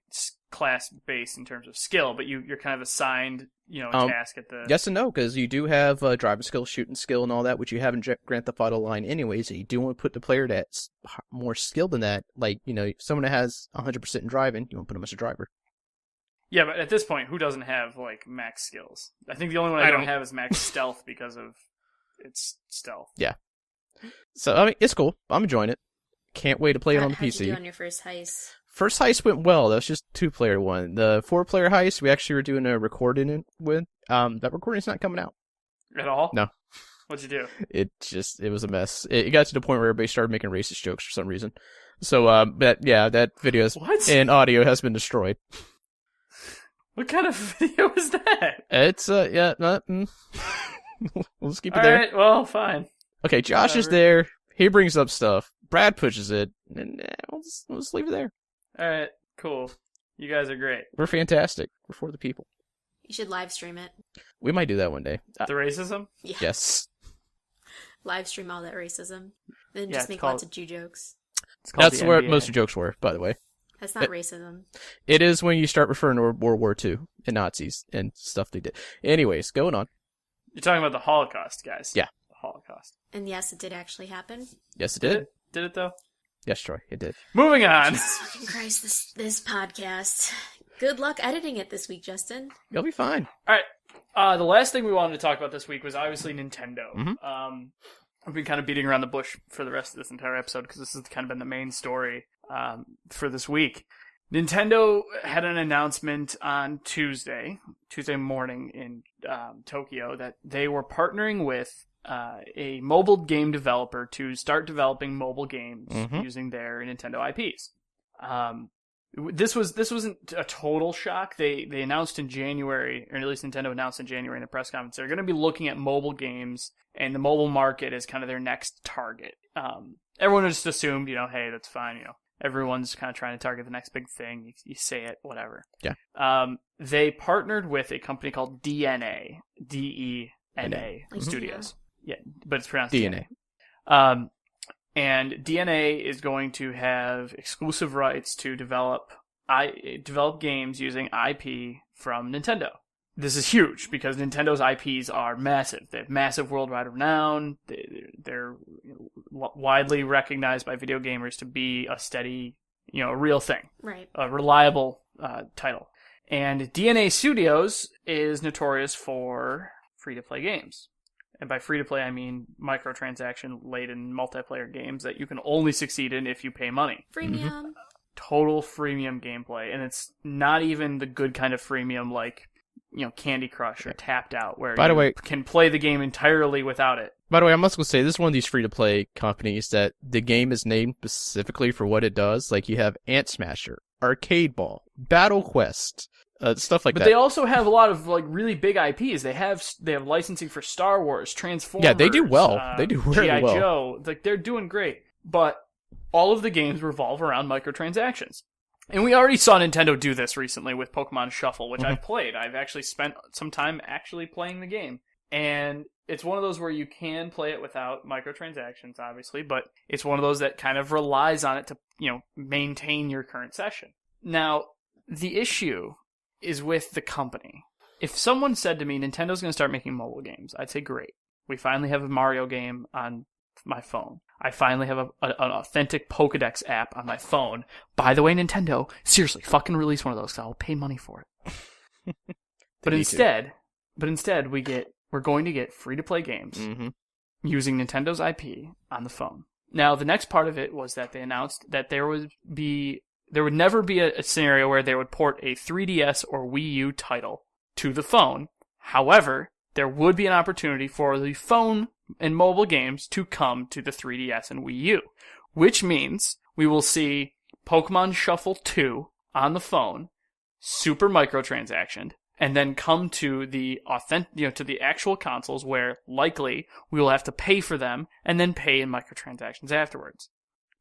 class based in terms of skill, but you're kind of assigned, a task at the. Yes and no, because you do have driving skill, shooting skill, and all that, which you have in Grand Theft Auto Line anyways. So you do want to put the player that's more skilled than that. Like, if someone that has 100% in driving, you want to put them as a driver. Yeah, but at this point, who doesn't have like max skills? I think the only one I don't have is max stealth because of its stealth. Yeah. So I mean, it's cool. I'm enjoying it. Can't wait to play it on the How'd PC. you do on your first heist? First heist went well. That was just 2-player one. The 4-player heist, we actually were doing a recording it with. That recording's not coming out. At all? No. What'd you do? It was a mess. It got to the point where everybody started making racist jokes for some reason. So, that video and audio has been destroyed. What kind of video is that? It's, we'll just keep it all there. Alright, well, fine. Okay, Josh is there. He brings up stuff. Brad pushes it, and we'll just leave it there. Alright, cool. You guys are great. We're fantastic. We're for the people. You should live stream it. We might do that one day. The racism? Yeah. Yes. Live stream all that racism. Then Yeah, just make lots of Jew jokes. That's where NBA. most of the jokes were, by the way. That's not racism. It is when you start referring to World War II and Nazis and stuff they did. Anyways, going on. You're talking about the Holocaust, guys. Yeah. The Holocaust. And yes, it did actually happen. Yes, it did. Did it though? Yes, Troy, it did. Moving on. Jesus fucking Christ, this podcast. Good luck editing it this week, Justin. You'll be fine. Alright. The last thing we wanted to talk about this week was obviously Nintendo. Mm-hmm. I've been kind of beating around the bush for the rest of this entire episode because this has kind of been the main story for this week. Nintendo had an announcement on Tuesday morning in Tokyo, that they were partnering with a mobile game developer to start developing mobile games using their Nintendo IPs. This wasn't a total shock. They announced in January, or at least Nintendo announced in January in a press conference, they're going to be looking at mobile games, and the mobile market is kind of their next target. Everyone just assumed, hey, that's fine, everyone's kind of trying to target the next big thing. You say it, whatever. Yeah. They partnered with a company called DNA, DNA Studios. Yeah, but it's pronounced DNA. And DNA is going to have exclusive rights to develop games using IP from Nintendo. This is huge because Nintendo's IPs are massive. They have massive worldwide renown. They're widely recognized by video gamers to be a steady, a real thing. Right. A reliable title. And DNA Studios is notorious for free-to-play games. And by free-to-play, I mean microtransaction-laden multiplayer games that you can only succeed in if you pay money. Freemium. Total freemium gameplay. And it's not even the good kind of freemium like, Candy Crush or Tapped Out, where you can play the game entirely without it. By the way, I'm also going to say, this is one of these free-to-play companies that the game is named specifically for what it does. Like, you have Ant Smasher, Arcade Ball, Battle Quest, stuff like that. But they also have a lot of really big IPs. They have licensing for Star Wars, Transformers. Yeah, they do well. They do really G.I. well. Joe. They're doing great. But all of the games revolve around microtransactions. And we already saw Nintendo do this recently with Pokemon Shuffle, which I've played. I've actually spent some time actually playing the game. And it's one of those where you can play it without microtransactions, obviously, but it's one of those that kind of relies on it to, maintain your current session. Now, the issue is with the company. If someone said to me, Nintendo's going to start making mobile games, I'd say, great. We finally have a Mario game on my phone. I finally have an authentic Pokédex app on my phone. By the way, Nintendo, seriously, fucking release one of those, 'cause I'll pay money for it. But instead, we're going to get free-to-play games using Nintendo's IP on the phone. Now, the next part of it was that they announced that there would never be a scenario where they would port a 3DS or Wii U title to the phone. However, there would be an opportunity for the phone and mobile games to come to the 3DS and Wii U, which means we will see Pokemon Shuffle 2 on the phone, super microtransactioned, and then come to the to the actual consoles where likely we will have to pay for them and then pay in microtransactions afterwards.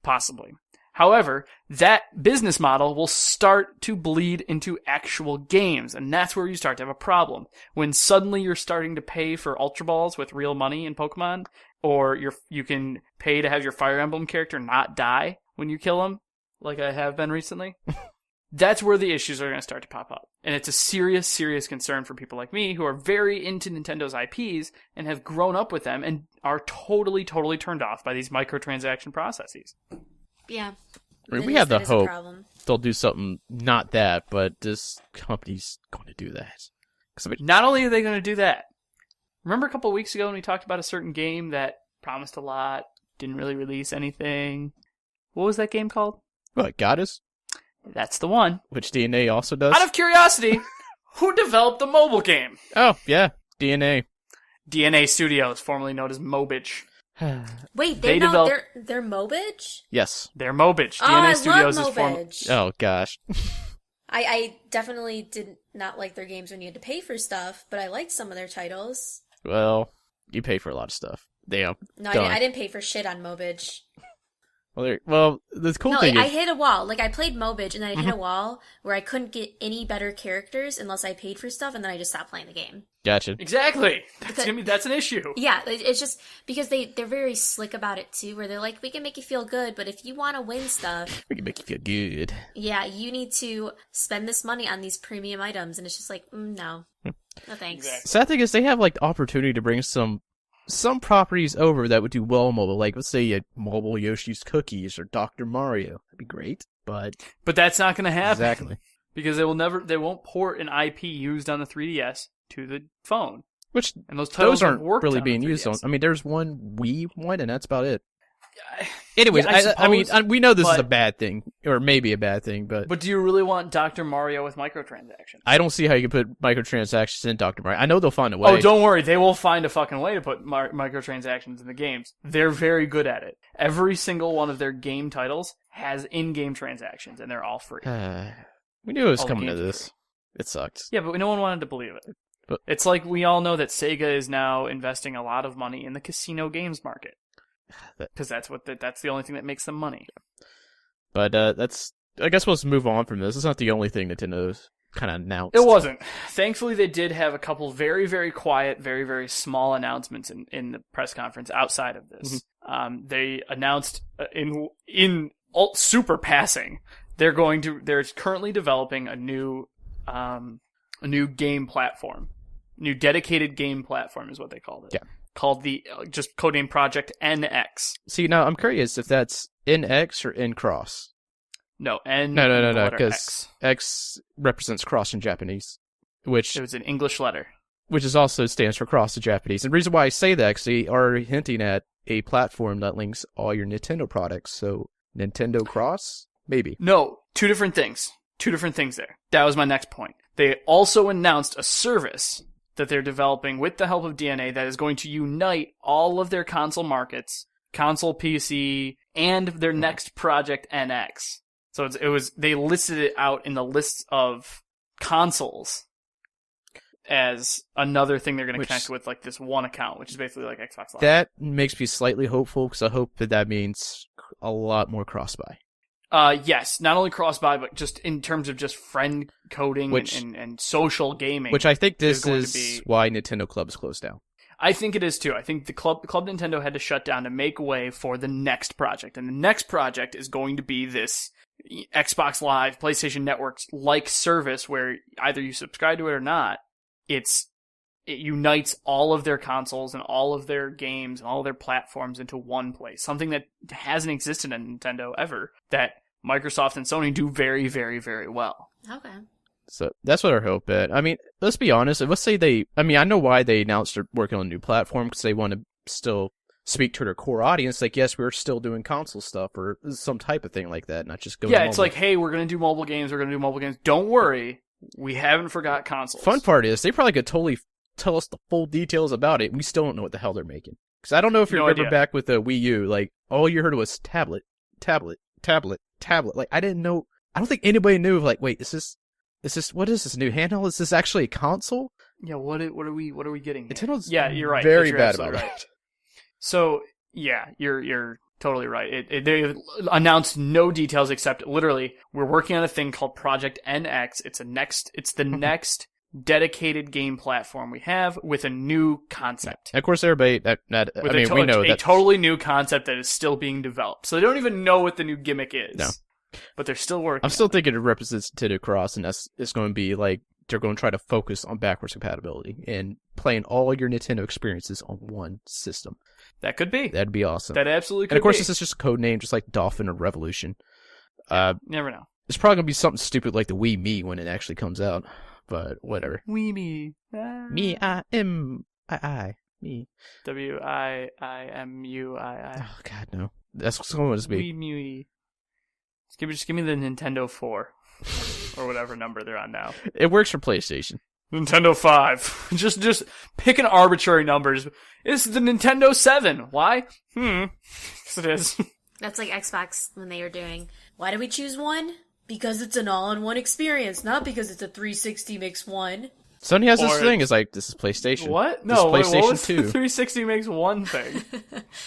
Possibly. However, that business model will start to bleed into actual games, and that's where you start to have a problem. When suddenly you're starting to pay for Ultra Balls with real money in Pokemon, or you can pay to have your Fire Emblem character not die when you kill him, like I have been recently, that's where the issues are going to start to pop up. And it's a serious, serious concern for people like me who are very into Nintendo's IPs and have grown up with them and are totally, totally turned off by these microtransaction processes. Yeah. I mean, we have the That is a hope problem. they'll do something not that, but this company's going to do that. 'Cause, I mean, Not only are they going to do that, remember a couple of weeks ago when we talked about a certain game that promised a lot, didn't really release anything? What was that game called? what, Goddess? That's the one. Which DNA also does? Out of curiosity, who developed the mobile game? Oh, yeah, DNA. DNA Studios, formerly known as Mobage. Wait, They they're Mobage? Yes. They're Mobage. Oh, DNA I Studios love is form. Mobage. Oh, gosh. I definitely did not like their games when you had to pay for stuff, but I liked some of their titles. Well, you pay for a lot of stuff. Damn. No, Done. I didn't pay for shit on Mobage. Well, the cool No, thing I is... hit a wall. Like, I played Mobage, and then I hit a wall where I couldn't get any better characters unless I paid for stuff, and then I just stopped playing the game. Gotcha. Exactly. That's an issue. Yeah, it's just because they're very slick about it, too, where they're like, we can make you feel good, but if you want to win stuff, We can make you feel good. yeah, you need to spend this money on these premium items, and it's just like, no. No thanks. Exactly. Sad thing is they have, like, the opportunity to bring some properties over that would do well mobile. Like, let's say a mobile Yoshi's Cookies or Dr. Mario. That'd be great, but... But that's not going to happen. Exactly. Because they won't port an IP used on the 3DS to the phone. Which, And those titles those aren't worked really on being the used 3DS. on... I mean, there's one Wii one, and that's about it. Anyways, Yeah, I mean, suppose, we know this is but- a bad thing, or maybe a bad thing, but But do you really want Dr. Mario with microtransactions? I don't see how you can put microtransactions in Dr. Mario. I know they'll find a way. Oh, don't worry. They will find a fucking way to put microtransactions in the games. They're very good at it. Every single one of their game titles has in-game transactions, and they're all free. We knew it was All the coming to games are this. free. It sucked. Yeah, but no one wanted to believe it. But- It's like we all know that Sega is now investing a lot of money in the casino games market. Because that's the only thing that makes them money. But that's... I guess we'll just move on from this. It's not the only thing Nintendo's kind of announced. It wasn't. Thankfully, they did have a couple very, very quiet, very, very small announcements in the press conference outside of this. They announced in super passing they're currently developing a new game platform, new dedicated game platform is what they called it. Yeah. Called the just codename Project NX. See, now I'm curious if that's NX or N-Cross. No, N. No, letter because X. X represents cross in Japanese, which It was an English letter. is also stands for cross in Japanese. And the reason why I say that is they are hinting at a platform that links all your Nintendo products. So Nintendo Cross, maybe. No, two different things. Two different things there. That was my next point. They also announced a service that they're developing with the help of DNA that is going to unite all of their console markets, console, PC, and their next Project NX. So they listed it out in the list of consoles as another thing they're going to connect with, like this one account, which is basically like Xbox Live. That makes me slightly hopeful because I hope that means a lot more cross-buy. Yes, not only cross-buy, but just in terms of just friend coding and social gaming. Which I think this going to is be- why Nintendo Club's closed down. I think it is too. I think the Club Nintendo had to shut down to make way for the next project. And the next project is going to be this Xbox Live, PlayStation Networks-like service where either you subscribe to it or not, it unites all of their consoles and all of their games and all of their platforms into one place. Something that hasn't existed in Nintendo ever, that Microsoft and Sony do very, very, very well. Okay. So that's what I hope at. I mean, let's be honest. Let's say I know why they announced they're working on a new platform because they want to still speak to their core audience. Like, yes, we're still doing console stuff or some type of thing like that, not just going. Yeah, it's like, hey, we're going to do mobile games. Don't worry. We haven't forgot consoles. Fun part is they probably could totally tell us the full details about it. We still don't know what the hell they're making. Because I don't know if you remember back with the Wii U, like all you heard was tablet. Like I didn't know. I don't think anybody knew. Like, wait, is this what is this new handheld? Is this actually a console? Yeah, what are we getting here? Nintendo's you're right. Very You're bad absolutely about right. it. So yeah, you're totally right. They announced no details except literally we're working on a thing called Project NX. It's the next dedicated game platform we have with a new concept. Of course, everybody. We know a that totally new concept that is still being developed. So they don't even know what the new gimmick is. No. But they're still working. I'm still thinking it represents Nintendo Cross, and it's going to be like they're going to try to focus on backwards compatibility and playing all your Nintendo experiences on one system. That could be. That'd be awesome. That absolutely could be. And of course, this is just a code name, just like Dolphin or Revolution. Never know. It's probably going to be something stupid like the Wii Me when it actually comes out. But whatever. Wii Me. Me, I am, I. Me. WIIMUII. Oh, God, no. That's what's going to be. Wii Me. Just give me the Nintendo 4. Or whatever number they're on now. It works for PlayStation. Nintendo 5. just pick an arbitrary numbers. It's the Nintendo 7. Why? Yes, it is. That's like Xbox when they were doing, why do we choose one? Because it's an all-in-one experience, not because it's a 360 makes one. Sony has this thing. It's like, this is PlayStation. What? This No, is PlayStation what was 2. 360 makes one thing.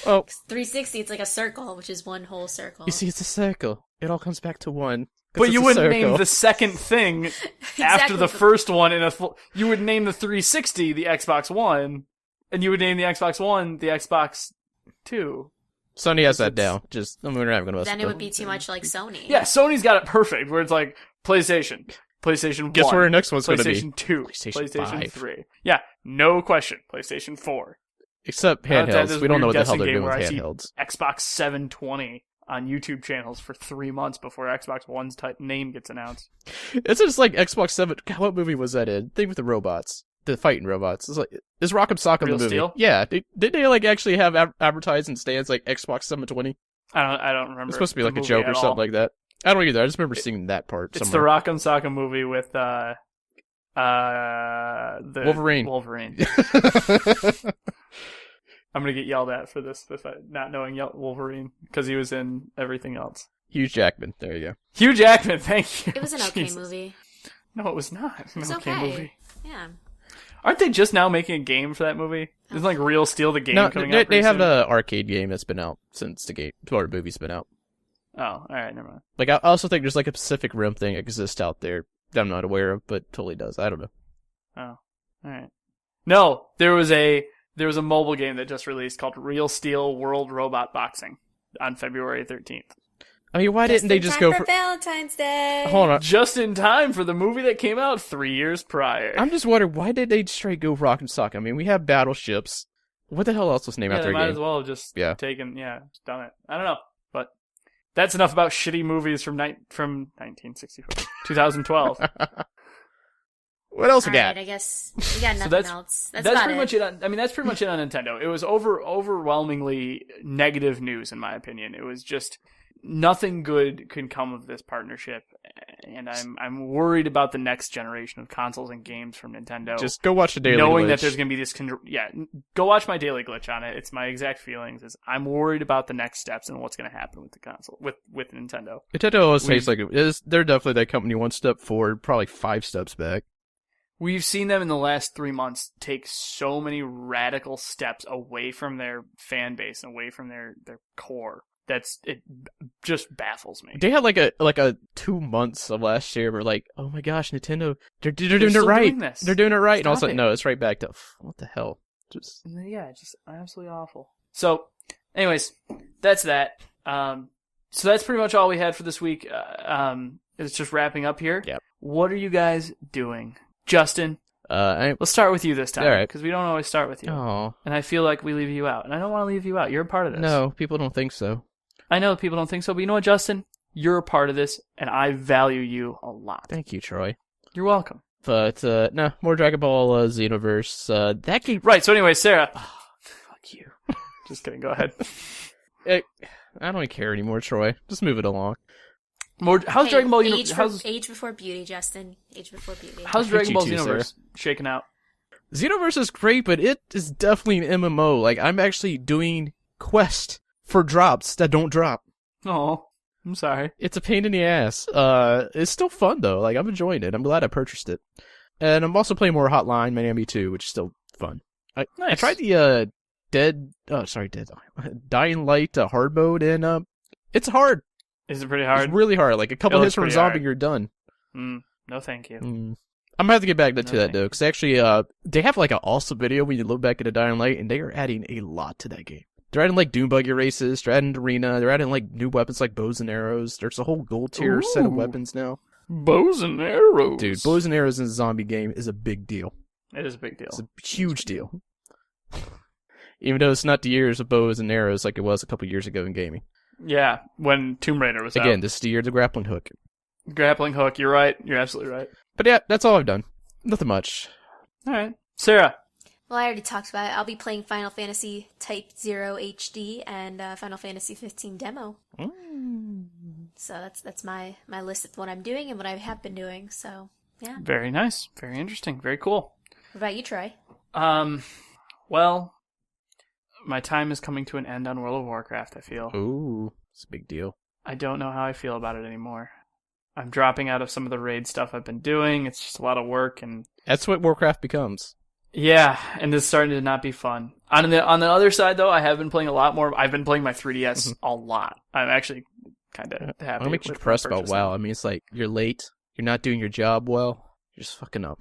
Oh. 360, it's like a circle, which is one whole circle. You see, it's a circle. It all comes back to one. But you wouldn't name the second thing after the first one you would name the 360 the Xbox One, and you would name the Xbox One the Xbox 2. Sony has that down. We're not going to. Then it would be too much like Sony. Yeah, Sony's got it perfect, where it's like PlayStation 1. Guess where the next one's going to be? PlayStation 2. PlayStation 5. 3. Yeah, no question. PlayStation 4. Except handhelds. We don't know what the hell they're game doing with where I see handhelds. Xbox 720 on YouTube channels for 3 months before Xbox One's name gets announced. It's just like Xbox 7. God, what movie was that in? Thing with the robots. The fighting robots. It's like, is Rock'em Sock'em the movie? Steel? Yeah. Did they like actually have advertising stands like Xbox 720? I don't remember. It's supposed to be like a joke or something like that. I don't either. I just remember seeing that part It's somewhere. the Rock'em Sock'em movie with the Wolverine. I'm gonna get yelled at for this if not knowing Wolverine because he was in everything else. Hugh Jackman. There you go. Hugh Jackman. Thank you. It was an okay movie. No, it was not. It was an okay movie. Yeah. Aren't they just now making a game for that movie? Isn't like Real Steel the game coming out? They have an arcade game that's been out since the movie's been out. Oh, all right, never mind. Like, I also think there's like a Pacific Rim thing that exists out there that I'm not aware of, but totally does. I don't know. Oh, all right. No, there was a mobile game that just released called Real Steel World Robot Boxing on February 13th. I mean, why didn't they just go for Valentine's Day? Hold on. Just in time for the movie that came out 3 years prior. I'm just wondering, why did they straight go Rock'em Sock'em? I mean, we have battleships. What the hell else was named after a game? Might as well have just done it. I don't know, but that's enough about shitty movies from 1964, 2012. What else we got? Alright, I guess we got nothing else. That's pretty much it. That's pretty much it on Nintendo. It was overwhelmingly negative news, in my opinion. It was just nothing good can come of this partnership, and I'm worried about the next generation of consoles and games from Nintendo. Just go watch the Daily knowing Glitch. that there's going to be this. Go watch my Daily Glitch on it. It's my exact feelings. Is I'm worried about the next steps and what's going to happen with the console with Nintendo. Nintendo always tastes like they're definitely that company 1 step forward, probably 5 steps back. We've seen them in the last 3 months take so many radical steps away from their fan base and away from their core. It just baffles me. They had like a 2 months of last year where like, oh my gosh, Nintendo, they're doing it right. They're doing it right. And all of a sudden, no, it's right back to, what the hell? Just absolutely awful. So, anyways, that's that. So that's pretty much all we had for this week. It's just wrapping up here. Yep. What are you guys doing? Justin, let's start with you this time, because we don't always start with you. Oh. And I feel like we leave you out, and I don't want to leave you out. You're a part of this. No, people don't think so. I know people don't think so, but you know what, Justin? You're a part of this, and I value you a lot. Thank you, Troy. You're welcome. But, no, more Dragon Ball Xenoverse. That game... Right, so anyway, Sarah. Oh, fuck you. Just kidding, go ahead. I don't even care anymore, Troy. Just move it along. How's Dragon Ball Universe? Age before beauty, Justin. Age before beauty. How's Dragon Ball Xenoverse shaking out? Xenoverse is great, but it is definitely an MMO. Like, I'm actually doing quests for drops that don't drop. Oh, I'm sorry. It's a pain in the ass. It's still fun, though. Like, I'm enjoying it. I'm glad I purchased it. And I'm also playing more Hotline Miami 2, which is still fun. I tried the Dying Light hard mode, and it's hard. Is it pretty hard? It's really hard. Like a couple It hits looks from a pretty zombie, hard. you're done. No, thank you. I'm gonna have to get back to No, that thank though, because actually, they have like an awesome video when you look back at a Dying Light, and they are adding a lot to that game. They're adding like dune buggy races, they're adding arena, they're adding like new weapons like bows and arrows. There's a whole gold tier set of Ooh. weapons now. Bows and arrows. Dude, bows and arrows in a zombie game is a big deal. It is a big deal. It's a huge deal. Even though it's not the years of bows and arrows like it was a couple years ago in gaming. Yeah, when Tomb Raider was Again, out. this is the year of the grappling hook. Grappling hook, you're right. You're absolutely right. But yeah, that's all I've done. Nothing much. All right. Sarah. Well, I already talked about it. I'll be playing Final Fantasy Type 0 HD and Final Fantasy 15 demo. So that's my list of what I'm doing and what I have been doing. So, yeah. Very nice. Very interesting. Very cool. What about you, Troy? Well, my time is coming to an end on World of Warcraft, I feel. Ooh, it's a big deal. I don't know how I feel about it anymore. I'm dropping out of some of the raid stuff I've been doing. It's just a lot of work, and That's what Warcraft becomes. yeah, and it's starting to not be fun. On the other side, though, I have been playing a lot more. I've been playing my 3DS a lot. I'm actually kind of happy. What makes you with my depressed about purchase WoW? now. I mean, it's like, you're late, you're not doing your job well, you're just fucking up.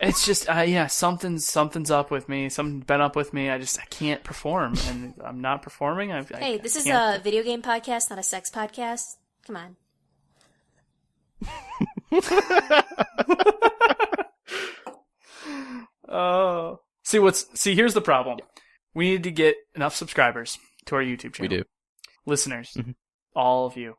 It's just, yeah, something's up with me. Something's been up with me. I can't perform, and I'm not performing. Hey, this is a video game podcast, not a sex podcast. Come on. Oh. See, here's the problem. We need to get enough subscribers to our YouTube channel. We do. Listeners, Mhm. all of you.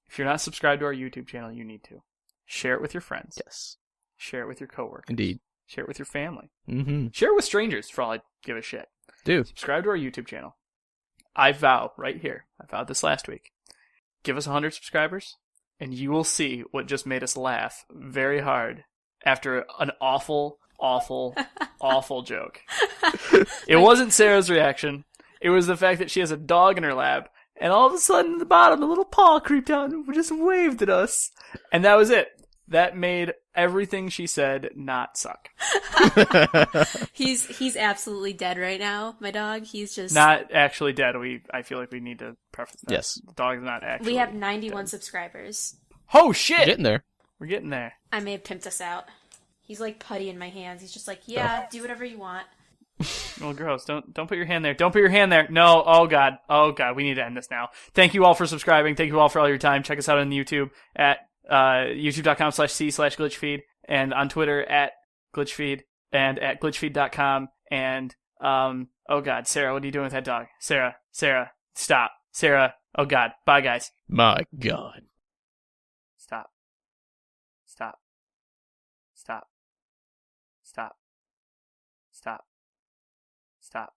If you're not subscribed to our YouTube channel, you need to. Share it with your friends. Yes. Share it with your coworkers. Indeed. Share it with your family. Mm-hmm. Share it with strangers, for all I give a shit. Do. Subscribe to our YouTube channel. I vow, right here, I vowed this last week, give us 100 subscribers, and you will see what just made us laugh very hard after an awful, awful, awful joke. It wasn't Sarah's reaction. It was the fact that she has a dog in her lap, and all of a sudden, at the bottom, a little paw creeped out and just waved at us. And that was it. That made everything she said not suck. He's absolutely dead right now, my dog. He's just Not actually dead. I feel like we need to preface that. Yes. The dog's not actually We have 91 dead. subscribers. Oh, shit! Getting there. We're getting there. I may have pimped us out. He's like putty in my hands. He's just like, yeah, do whatever you want. Oh, gross. Don't put your hand there. Don't put your hand there. No. Oh, God. Oh, God. We need to end this now. Thank you all for subscribing. Thank you all for all your time. Check us out on YouTube at youtube.com/c/glitchfeed and on Twitter at glitchfeed and at glitchfeed.com. And, oh, God. Sarah, what are you doing with that dog? Sarah, stop. Sarah, oh, God. Bye, guys. My God. Stop. Stop. Stop. Stop. Stop. Stop.